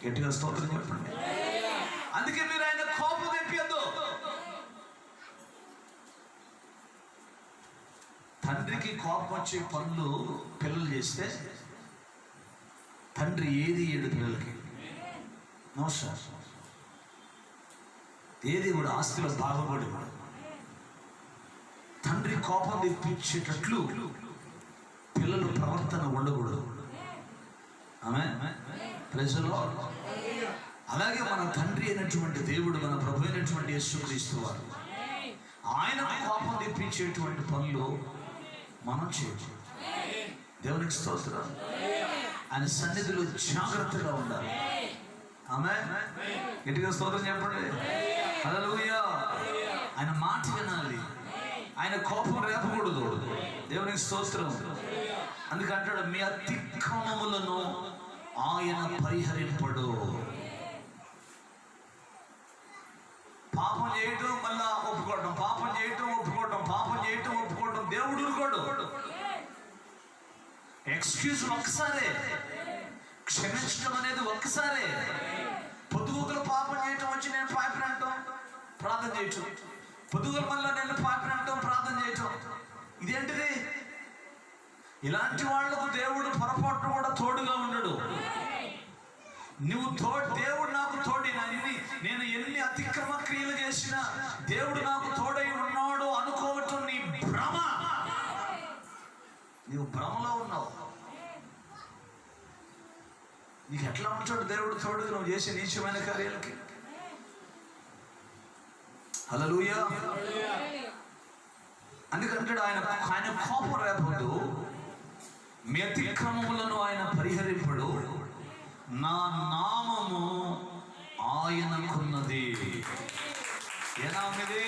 గట్టిగా స్తోత్రం చెప్పండి. అందుకే మీరు ఆయన కోపం తెప్పియద్దు. తండ్రికి కోపం వచ్చే పనులు పిల్లలు చేస్తే తండ్రి ఏది ఏడు పిల్లలకి నమస్కారం ఏది కూడా ఆస్తిలో బాగుపడి కూడా తండ్రి కోపం తెప్పించేటట్లు పిల్లలు ప్రవర్తన ఉండకూడదు. ఆమె ప్రజలో అలాగే మన తండ్రి అయినటువంటి దేవుడు, మన ప్రభు అయినటువంటి యేసుక్రీస్తు వారు ఆయన కోపం తెప్పించేటువంటి పనులు మనం చేయొచ్చు. దేవునికి స్తోత్రం. ఆయన సన్నిధిలో జాగ్రత్తగా ఉండాలి. ఆమె గట్టిగా స్తోత్రం చెప్పండి. హల్లెలూయా. ఆయన మాట వినాలి. ఆయన కోపం రేపకూడదు. దేవునికి స్తోత్రం. అందుకంటాడు మీ అతిక్రమములను ఆయన పరిహరింపడు. పాపం చేయటం మళ్ళా ఒప్పుకోవటం, పాపం చేయటం ఒప్పుకోవటం, పాపం చేయటం ఒప్పుకోవటం. దేవుడు ఊరుకోడు. ఎక్స్క్యూజ్ ఒక్కసారే, క్షమించడం అనేది ఒక్కసారే. పొద్దుగులు పాపం చేయటం వచ్చి నేను పాపం అంటాం, ప్రార్థన చేయటం, పొద్దుగుల మళ్ళీ నేను పాపం అంటాం, ప్రార్థన చేయటం. ఇదేంటిది? ఇలాంటి వాళ్లకు దేవుడు పొరపాటు కూడా తోడుగా ఉండడు. నువ్వు దేవుడు నాకు తోడి, నేను ఎన్ని అతిక్రమ క్రియలు చేసినా దేవుడు నాకు తోడై ఉన్నాడు అనుకోవటం నీ భ్రమ. నీవు భ్రమలో ఉన్నావు. నీకు ఎట్లా ఉంటాడు దేవుడు తోడుగా నువ్వు చేసే నీచమైన కార్యాలకి? హల్లెలూయా. అందుకంటాడు ఆయన కోపం రేపొద్దు, మీ అతిక్రమములను ఆయన పరిహరింపడు, నా నామము ఆయనకున్నది. ఏ నామది?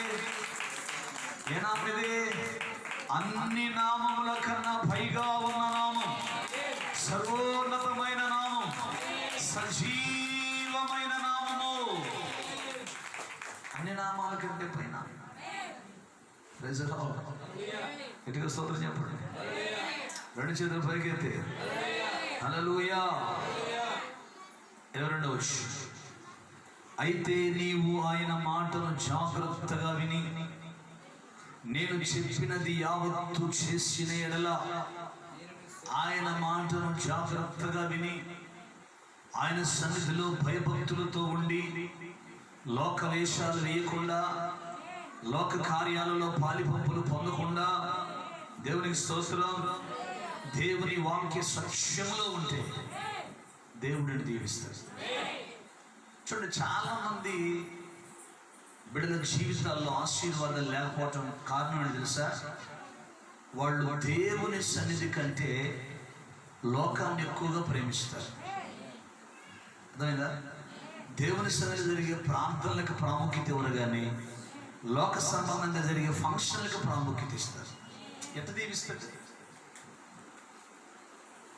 ఏ నామది? అన్ని నామముల కన్నా పైగా ఉన్న నామం, సర్వోన్నతమైన నామం, సజీవమైన నామము. అన్ని నామాల కంటే పైన. ఇటుక స్తోత్రం చెప్పండి. రెండు చేతులు పైకెత్తి హల్లెలూయా. 22వ వచనం. అయితే నీవు ఆయన మాటను జాగ్రత్తగా విని నేను చెప్పినది యావత్తు చేసిన ఎడల, ఆయన మాటను జాగ్రత్తగా విని ఆయన సన్నిధిలో భయభక్తులతో ఉండి లోక వేషాలు వేయకుండా, లోక కార్యాలలో పాలిపంపులు పొందకుండా, దేవునికి స్తోత్రం, దేవుని వాక్య సత్యములో ఉంటే దేవుడిని దీవిస్తారు. చూడండి, చాలా మంది బిడ్డల జీవితాల్లో ఆశీర్వాదాలు లేకపోవటం కారణం ఏంటి తెలుసా? వాళ్ళు దేవుని సన్నిధి కంటే లోకాన్ని ఎక్కువగా ప్రేమిస్తారు. అర్థమైందా? దేవుని సన్నిధి జరిగే ప్రార్థనలకు ప్రాముఖ్యత ఇవ్వరు, కానీ లోక సంబంధంగా జరిగే ఫంక్షన్లకు ప్రాముఖ్యత ఇస్తారు. ఎంత దీవిస్తారు?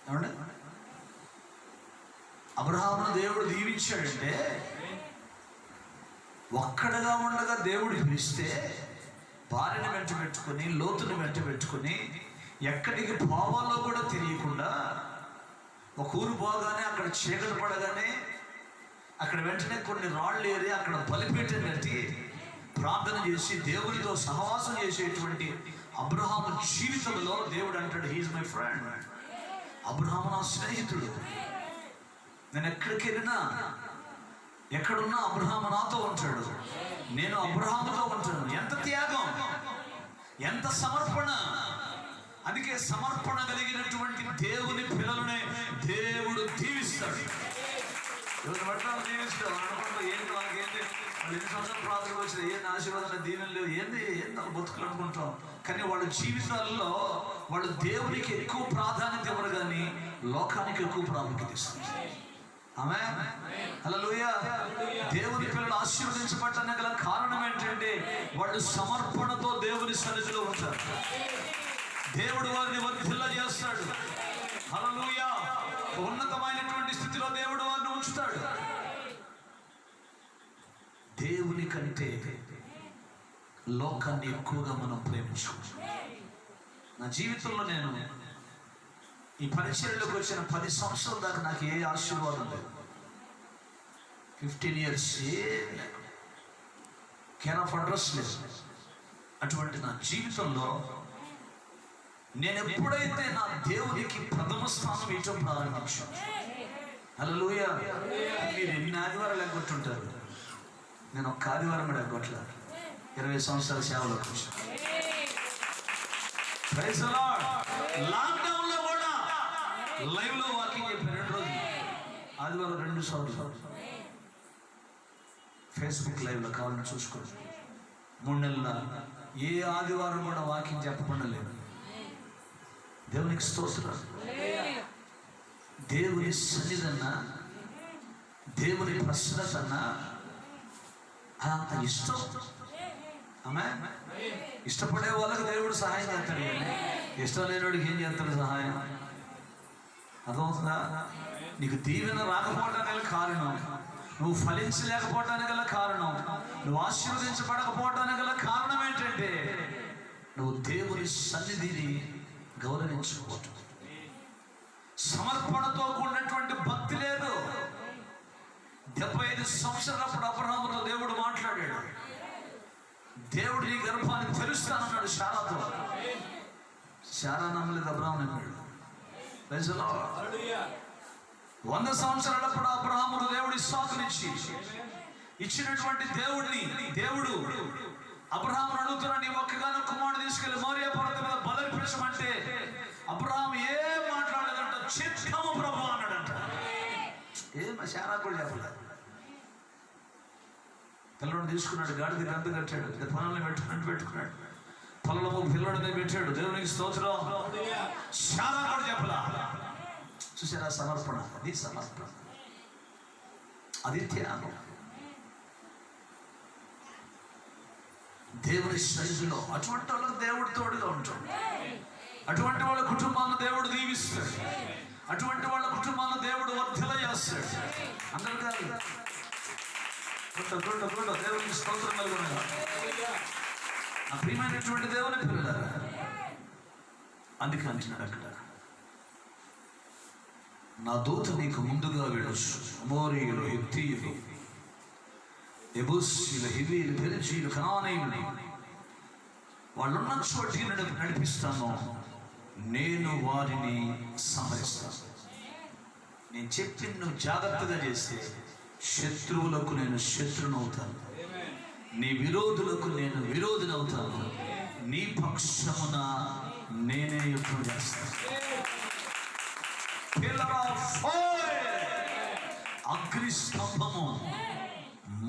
ఏమండి? అబ్రహామును దేవుడు దీవించాడంటే ఒక్కడగా ఉండగా దేవుడు పిలిస్తే భార్యను వెంట పెట్టుకుని, లోతుని వెంట పెట్టుకుని, ఎక్కడికి పోవాలో కూడా తెలియకుండా, ఒక ఊరు పోగానే అక్కడ చీకటి పడగానే అక్కడ వెంటనే కొన్ని రాళ్ళు ఏరి అక్కడ బలిపీఠం కట్టి ప్రార్థన చేసి దేవునితో సహవాసం చేసేటువంటి అబ్రహాము జీవితంలో దేవుడు అంటాడు, హీఈస్ మై ఫ్రెండ్. అబ్రహాము నా స్నేహితుడు. నేను ఎక్కడికి వెళ్ళినా, ఎక్కడున్నా అబ్రహాము నాతో ఉంటాడు, నేను అబ్రహాముతో ఉంటాను. ఎంత త్యాగం, ఎంత సమర్పణ! అందుకే సమర్పణ కలిగినటువంటి దేవుని పిల్లలనే దేవుడు దీవిస్తాడు. ఎవరు పట్టాలు దీవిస్తాడు అనుకుంటూ ఏంటి వాళ్ళకి, ఏంటి వాళ్ళు ఎన్ని సంవత్సరాలు ప్రార్థనకు వచ్చిన ఏంటి ఆశీర్వాదాలు దీవెనలు లేవు, ఏంది వాళ్ళ బతుకులు అనుకుంటాం. కానీ వాళ్ళ జీవితాల్లో వాళ్ళు దేవునికి ఎక్కువ ప్రాధాన్యత ఇవ్వరు, కానీ లోకానికి ఎక్కువ ప్రాముఖ్యత ఇస్తారు. ఆమేన్. హల్లెలూయా. దేవుని పిల్లలు ఆశీర్వదించబడటానికి గల కారణం ఏంటంటే వాళ్ళు సమర్పణతో దేవుని సన్నిధిలో ఉంటారు. దేవుడు వారిని వర్ధిల్ల చేస్తాడు. హల్లెలూయా. ఉన్నతమైనటువంటి స్థితిలో దేవుడు వారిని ఉంచుతాడు. దేవుని కంటే లోకాన్ని ఎక్కువగా మనం ప్రేమించుకుంటాం. నా జీవితంలో నేను ఈ పరిచర్యలోకి వచ్చిన 10 సంవత్సరాల దాకా నాకు ఏ ఆశీర్వాదం లేదు. 15 years కేర్ ఆఫ్ అడ్రస్ లేదు. అటువంటి నా జీవితంలో నేను ఎప్పుడైతే నా దేవునికి ప్రథమ స్థానం ఇవ్వడం ప్రారంభించాను, హల్లెలూయా. మీరు ఎన్ని ఆదివారాలు ఎగ్గొట్టుంటారు, నేను ఒక్క ఆదివారం కూడా ఎగ్గొట్టలేదు. 20 సంవత్సరాల సేవలోకి వచ్చాను. Praise the lord. లాక్డౌన్ లో కూడా లైవ్ లో వాకింగ్ చెప్పాను 2 రోజులు. ఆదివారం 2 సార్లు ఫేస్బుక్ లైవ్ లో కావాలని చూసుకోండి. 3 నెలల ఏ ఆదివారం కూడా వాకింగ్ చెప్పకుండా లేదు. దేవునికి స్తోత్రం. దేవుని సన్నిధన్నా, దేవుని ప్రసన్నతన్నా అంత ఇష్టం. ఆమేన్. ఇష్టపడే వాళ్ళకి దేవుడు సహాయం చేస్తాడు, కానీ ఇష్టం లేనివాడికి ఏం చేస్తాడు సహాయం? అర్థమవుతుందా? నీకు దీవెన రాకపోవడానికి గల కారణం, నువ్వు ఫలించలేకపోవడానికి గల కారణం, నువ్వు ఆశీర్వదించబడకపోవడానికి గల కారణం ఏంటంటే నువ్వు దేవుని సన్నిధిని గౌరవించుకోవటం. సమర్పణతో కూడినటువంటి భక్తి లేదు. 75 సంవత్సరాలప్పుడు అబ్రహాముతో దేవుడు మాట్లాడాడు. దేవుడు నీ గర్భాన్ని తెరుస్తానన్నాడు శారాతో. శారా నమ్మలేదు, అబ్రహాము నమ్మాడు. 100 సంవత్సరాలప్పుడు అబ్రహామును దేవుడు ఇస్సాకునిచ్చి ఇచ్చినటువంటి దేవుడు అబ్రహామును అడుగుతున్నాడు, నీ ఒక్కగానో కుమారుడు తీసుకెళ్లి మోరియా పర్వతం మీద బలర్పించమంటే అబ్రహాము ఏం మాట్లాడలేదంట. చిత్తము ప్రభు అన్నాడంట. ఏం శారా కూడా చెప్పలేదు. పిల్లడు తీసుకున్నాడు, గాడిద గంత కట్టాడు, పొలంలో పెట్టుకున్నాడు, పొలంలో పిల్లడిని పెట్టాడు. దేవునికి స్తోత్రం. శారా కూడా చెప్పలా. చూసారా సమర్పణ? అది సమర్పణ, అది త్యాగం. దేవుని సన్నిధిలో అటువంటి వాళ్ళకి దేవుడు తోడుగా ఉంటాడు. అటువంటి వాళ్ళ కుటుంబాలను దేవుడు దీవిస్తాడు. అటువంటి వాళ్ళ కుటుంబాలను దేవుడు వర్ధల చేస్తాడు. అందరూ కాదు, దేవునికి స్తోత్రం కలుగును. నా ప్రియమైనటువంటి దేవుని పిల్లలారా, అందుకే అంటున్నాడు అక్కడ, నా దూత నీకు ముందుగా వెళ్ళొచ్చు. మోరీయులు, హిత్తీయులు, యెబూసీయులు, హివ్వీయులు, పెరిజీయులు, కనానీయులు వాళ్ళున్న చోటికి నడిపిస్తాను. నేను వారిని సంహరిస్తాను. నేను చెప్పింది నువ్వు జాగ్రత్తగా చేస్తే శత్రువులకు నేను శత్రునవుతాను, నీ విరోధులకు నేను విరోధునవుతాను, నీ పక్షమున నేనే యుద్ధం చేస్తాను. అగ్ని స్తంభము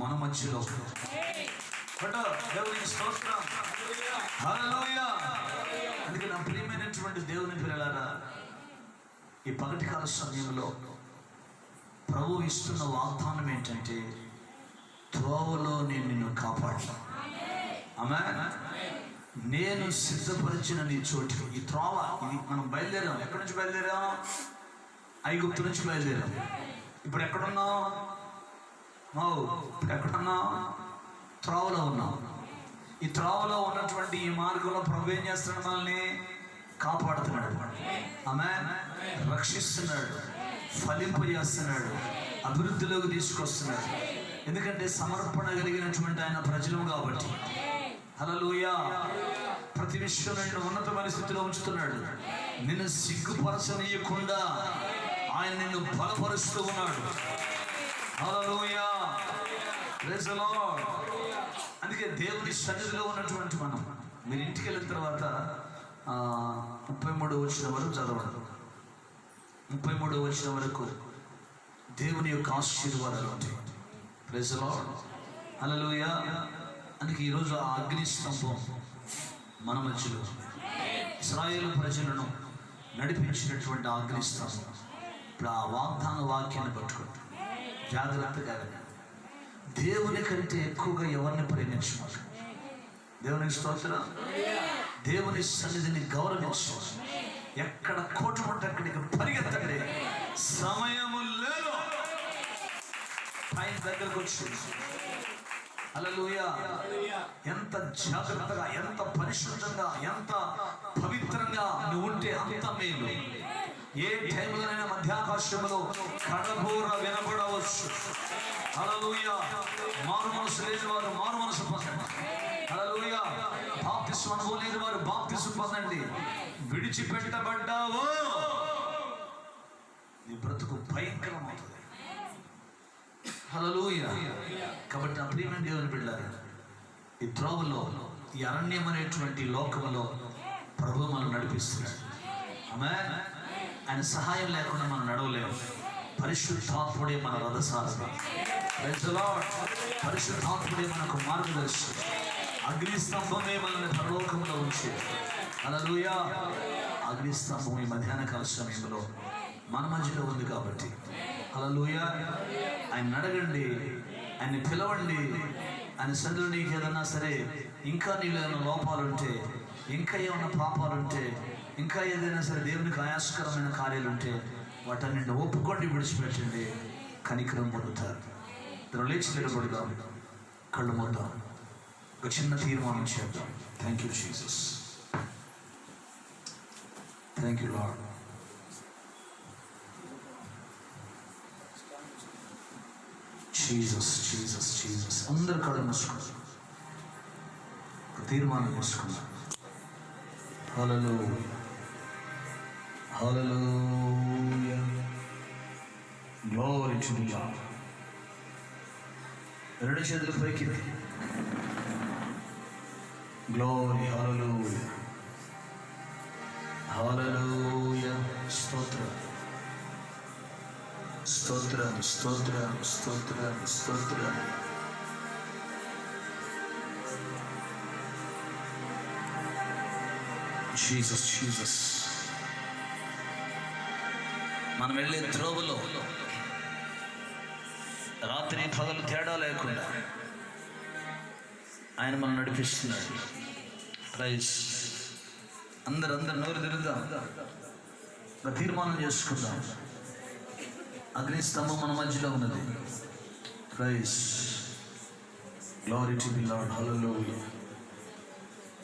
మన మధ్యలో. దేవునికి స్తోత్రం. హల్లెలూయా. అందుకే నా ప్రియమైనటువంటి దేవుని పిల్లలారా, ఈ పగటి కాల సమయంలో ప్రభు ఇస్తున్న వాగ్దానం ఏంటంటే, త్రోవలో నేను నిన్ను కాపాడుతాను. ఆమేన్. నేను సిద్ధపరిచిన నీ చోటు. ఈ త్రోవ, ఇది మనం బయలుదేరాం. ఎక్కడి నుంచి బయలుదేరాం? ఐగుప్తు నుంచి బయలుదేరాం. ఇప్పుడు ఎక్కడున్నాం? ఇప్పుడు ఎక్కడున్నాం? త్రోవలో ఉన్నాం. ఈ త్రోవలో ఉన్నటువంటి ఈ మార్గంలో ప్రభు ఏం చేస్తున్నాడు? మనల్ని కాపాడుతున్నాడు. ఆమేన్. రక్షిస్తున్నాడు, ఫలింపజేస్తున్నాడు, అభివృద్ధిలోకి తీసుకొస్తున్నాడు. ఎందుకంటే సమర్పణ కలిగినటువంటి ఆయన ప్రజలు కాబట్టి. హల్లెలూయా. ప్రతి విషయంలో నిన్ను ఉన్నతమైన స్థితిలో ఉంచుతున్నాడు. నిన్ను సిగ్గుపరచనీయకుండా ఆయన నిన్ను బలపరుస్తూ ఉన్నాడు. హల్లెలూయా. Praise the Lord. అందుకే దేవుని సన్నిధిలో ఉన్నటువంటి మనం, మీరు ఇంటికి వెళ్ళిన తర్వాత 33వ వచనం వరకు చదవండి. 33వ వచనం వరకు దేవుని యొక్క ఆశీర్వాదాలు ఉంటాయి. Praise the Lord. హల్లెలూయా. అందుకే ఈరోజు ఆ అగ్ని స్తంభం మన మధ్యలో, ఇశ్రాయేలు ప్రజలను నడిపించినటువంటి ఆ అగ్ని స్తంభం. ఇప్పుడు ఆ వాగ్దాన వాక్యాన్ని పట్టుకుంటాం జాగ్రత్తగా. దేవుని కంటే ఎక్కువగా ఎవరిని ప్రేమించమాట. దేవునికి స్తోత్రం. దేవుని సన్నిధిని గౌరవించు. ఎక్కడ కోటు ఉంటే అక్కడికి పరిగెత్తండి. సమయము లేదు. ఆయన దగ్గరకు వచ్చి హల్లెలూయా. ఎంత జాగ్రత్తగా, ఎంత పరిశుద్ధంగా, ఎంత పవిత్రంగా సిద్ధంగా నువ్వు ఉంటే అంత మేలు. ఏ టైంలోనైనా మధ్యాకాశంలో కడబూర వినబడవచ్చు. హల్లెలూయా. మారు మనసు లేని వారు మారు మనసు పొందండి. హల్లెలూయా. బాప్తిస్మం అనుభవం లేని వారు బాప్తిస్మం పొందండి. విడిచిపెట్టబడ్డావు, నీ బ్రతుకు భయంకరమవుతుంది. హల్లెలూయా. కాబట్టి నా ప్రియమైన దేవుని బిడ్డలారా, ఈ త్రోవలో, ఈ అరణ్యం అనేటువంటి లోకంలో ప్రభు మనం నడిపిస్తున్నాడు. ఆమేన్. ఆయన సహాయం లేకుండా మనం నడవలేము. పరిశుద్ధాత్ముడే మన రథసారథి. Praise the lord. పరిశుద్ధాత్ముడే మనకు మార్గదర్శి. అగ్నిస్తంభమే మనల్ని పరలోకంలో ఉంచి. హల్లెలూయా. అగ్నిస్తంభం ఈ మధ్యాహ్న కాల సమయంలో మన మధ్యలో ఉంది కాబట్టి హల్లెలూయా. ఆయన అడగండి, ఆయన్ని పిలవండి. ఆయన సన్నిధిలో నీకు ఏదన్నా సరే ఇంకా నీలో ఏమైనా లోపాలుంటే, ఇంకా ఏమైనా పాపాలుంటే, ఇంకా ఏదైనా సరే దేవునికి ఆయాసకరమైన కార్యాలుంటే వాటన్నింటిని ఒప్పుకోండి, విడిచిపెట్టండి. కనికరం పొందుతారు. లేచి నిలబడుదాం, కళ్ళు మూద్దాం, ఒక చిన్న తీర్మానం చేద్దాం. Thank you Jesus. Thank you Lord. Jesus Jesus Jesus. అందరు కళ్ళు మూసుకుంటారు, ఒక తీర్మానం చేసుకున్నాం. Hallelujah hallelujah. Glory to the Lord. రెండు చేతులు పైకి. గ్లోరీ. Hallelujah hallelujah. స్తోత్రం స్తోత్రం స్తోత్రం స్తోత్రం స్తోత్రం. Jesus Jesus. మనం వెళ్ళే త్రోవలో రాత్రి పగలు తేడా లేకుండా ఆయన మనం నడిపిస్తున్నాడు. ప్రైజ్. అందరు నోరు తిరుగుదాం, తీర్మానం చేసుకుందాం. అగ్ని స్తంభం మన మధ్యలో ఉన్నది. Praise. Glory to the Lord. Hallelujah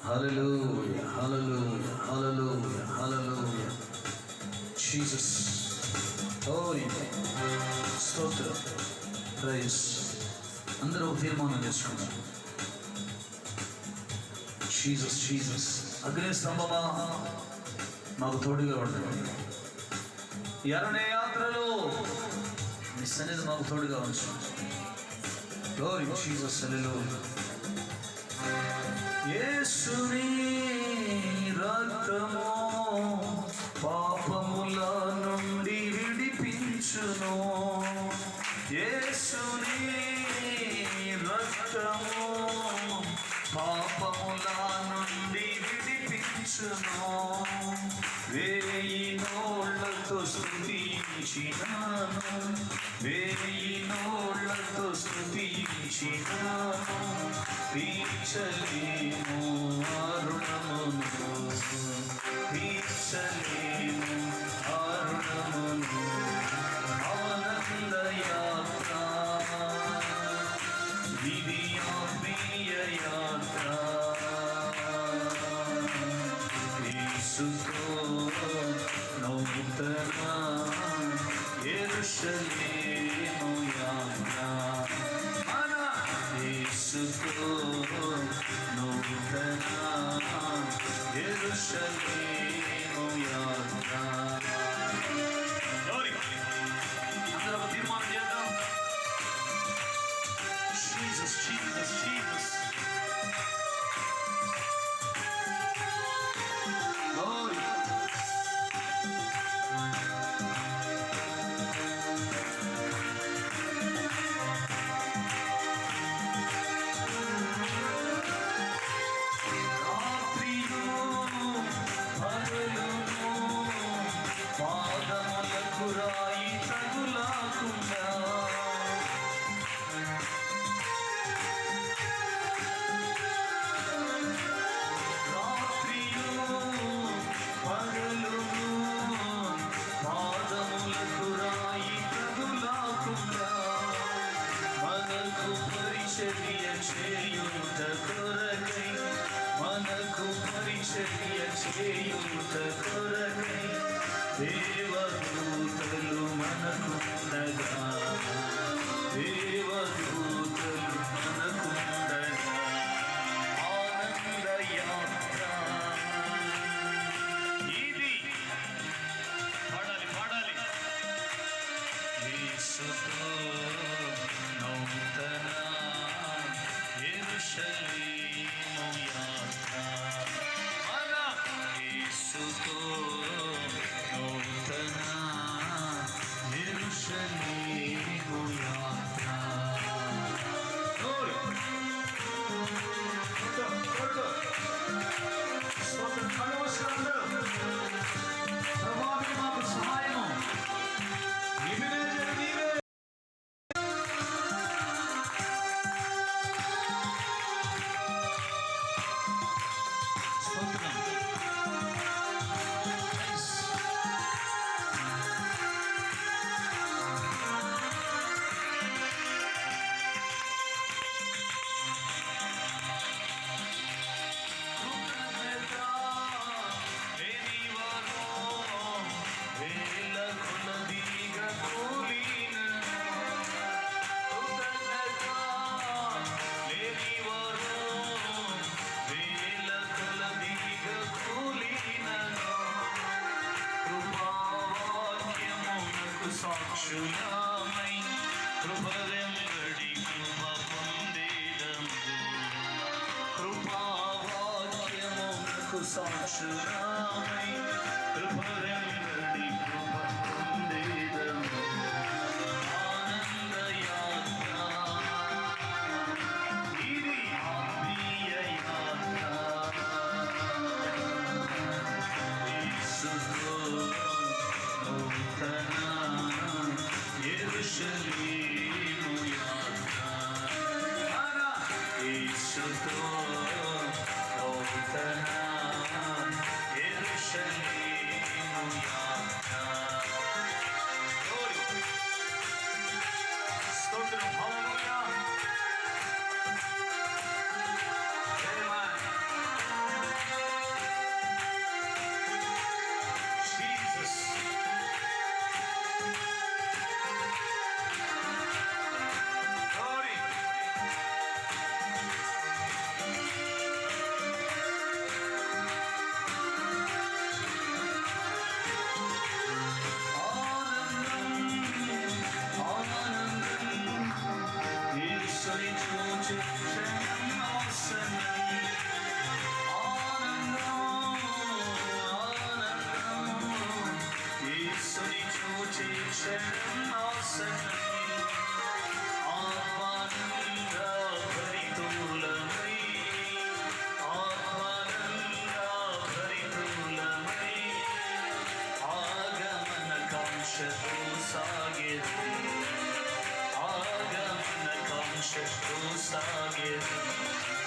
hallelujah hallelujah hallelujah hallelujah. Jesus. Glory. స్తోత్రం. ప్రైజ్. అందరూ తీర్మానం చేసుకుందాం. Jesus Jesus. అగ్ని స్తంభమా మాకు తోడుగా ఉండండి. ఈ అరణ్య యాత్రలో నీ సన్నిధి మాకు తోడుగా ఉంచు. Glory Jesus. హల్లెలూయా. యేసుని రక్తము పాపముల నుండి విడిపించును. యేసుని రక్తము పాపముల నుండి విడిపించును. వేయి నోళ్ళతో స్తుతించినాను, వేయి నోళ్ళతో స్తుతించినాను. తీర్చలేము అరుణమును, తీర్చలేము అరుణమును. ఆనందయాత్ర ఇది, ఆత్మీయ యాత్ర. యేసుతో నూతన యెరూషలేము యాత్ర. యేసుతో నూతన యెరూషలేము యాత్ర. అందరూ తీర్మానం చేద్దాం. Jesus Jesus Jesus. చేయుట కొరకై దేవదూతలు మనకుండగా దేవదూతలు మనకుండగా ఆనంద యాత్ర ఇది పాడాలి పాడాలి యేసుతో నూతన యెరూషలేము యాత్ర మన యేసుతో నూతన యెరూషలేము యాత్ర మాకు సహాయము సాక్షులమై కృపవెంబడి కృప పొందేదము కృపావాక్యమునకు సాక్షులమై కృపవెంబడి కృప పొందేదము ఆనంద యాత్ర ఇది ఆత్మీయ యాత్ర యేసుతో నూతన యెరూషలేము యాత్ర యేసుతో నూతన యెరూషలేము యాత్ర స్తోత్రం హల్లెలూయా జీసస్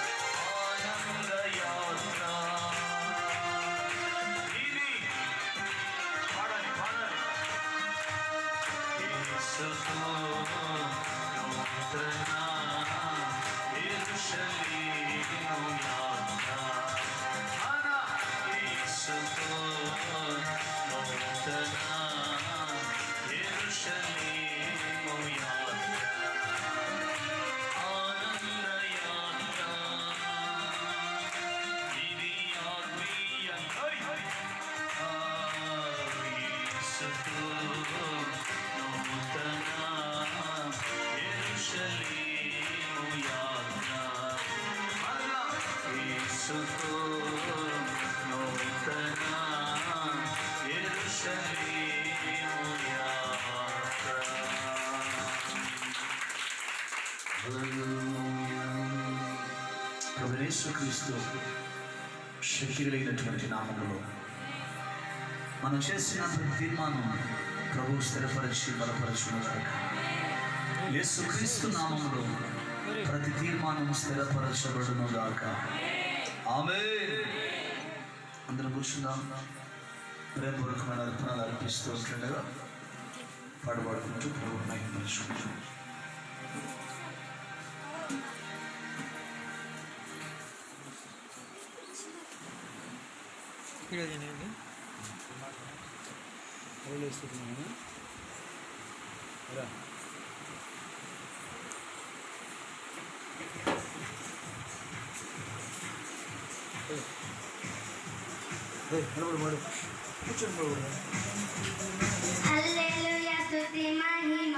ఆనంద యాత్ర ఇది పాడాలి పాడాలి యేసుతో నూతన యెరూషలేము యాత్ర మన యేసుతో నూతన యెరూషలేము యాత్ర ఆనంద యాత్ర ఇది ఆత్మీయ యేసుతో నూతన యెరూషలేము యాత్ర యేసుతో నూతన యెరూషలేము యాత్ర ప్రభు యేసుక్రీస్తు శక్తి కలిగినటువంటి నామములో మనం చేసిన ప్రతి తీర్మానం ప్రభు స్థిరపరిచి బలపరచునుగాక. యేసుక్రీస్తు నామములో ప్రతి తీర్మానం స్థిరపరచబడునుగాక. ఆమేన్. అందరం కూర్చుందాం. ప్రేమపూర్వకమైన అర్పణలు అర్పిస్తూ ఉంటుండగా పాడుకుంటూ ప్రభు మహిమపరచుకుంటాం. హల్లెలూయా స్తుతి మహిమ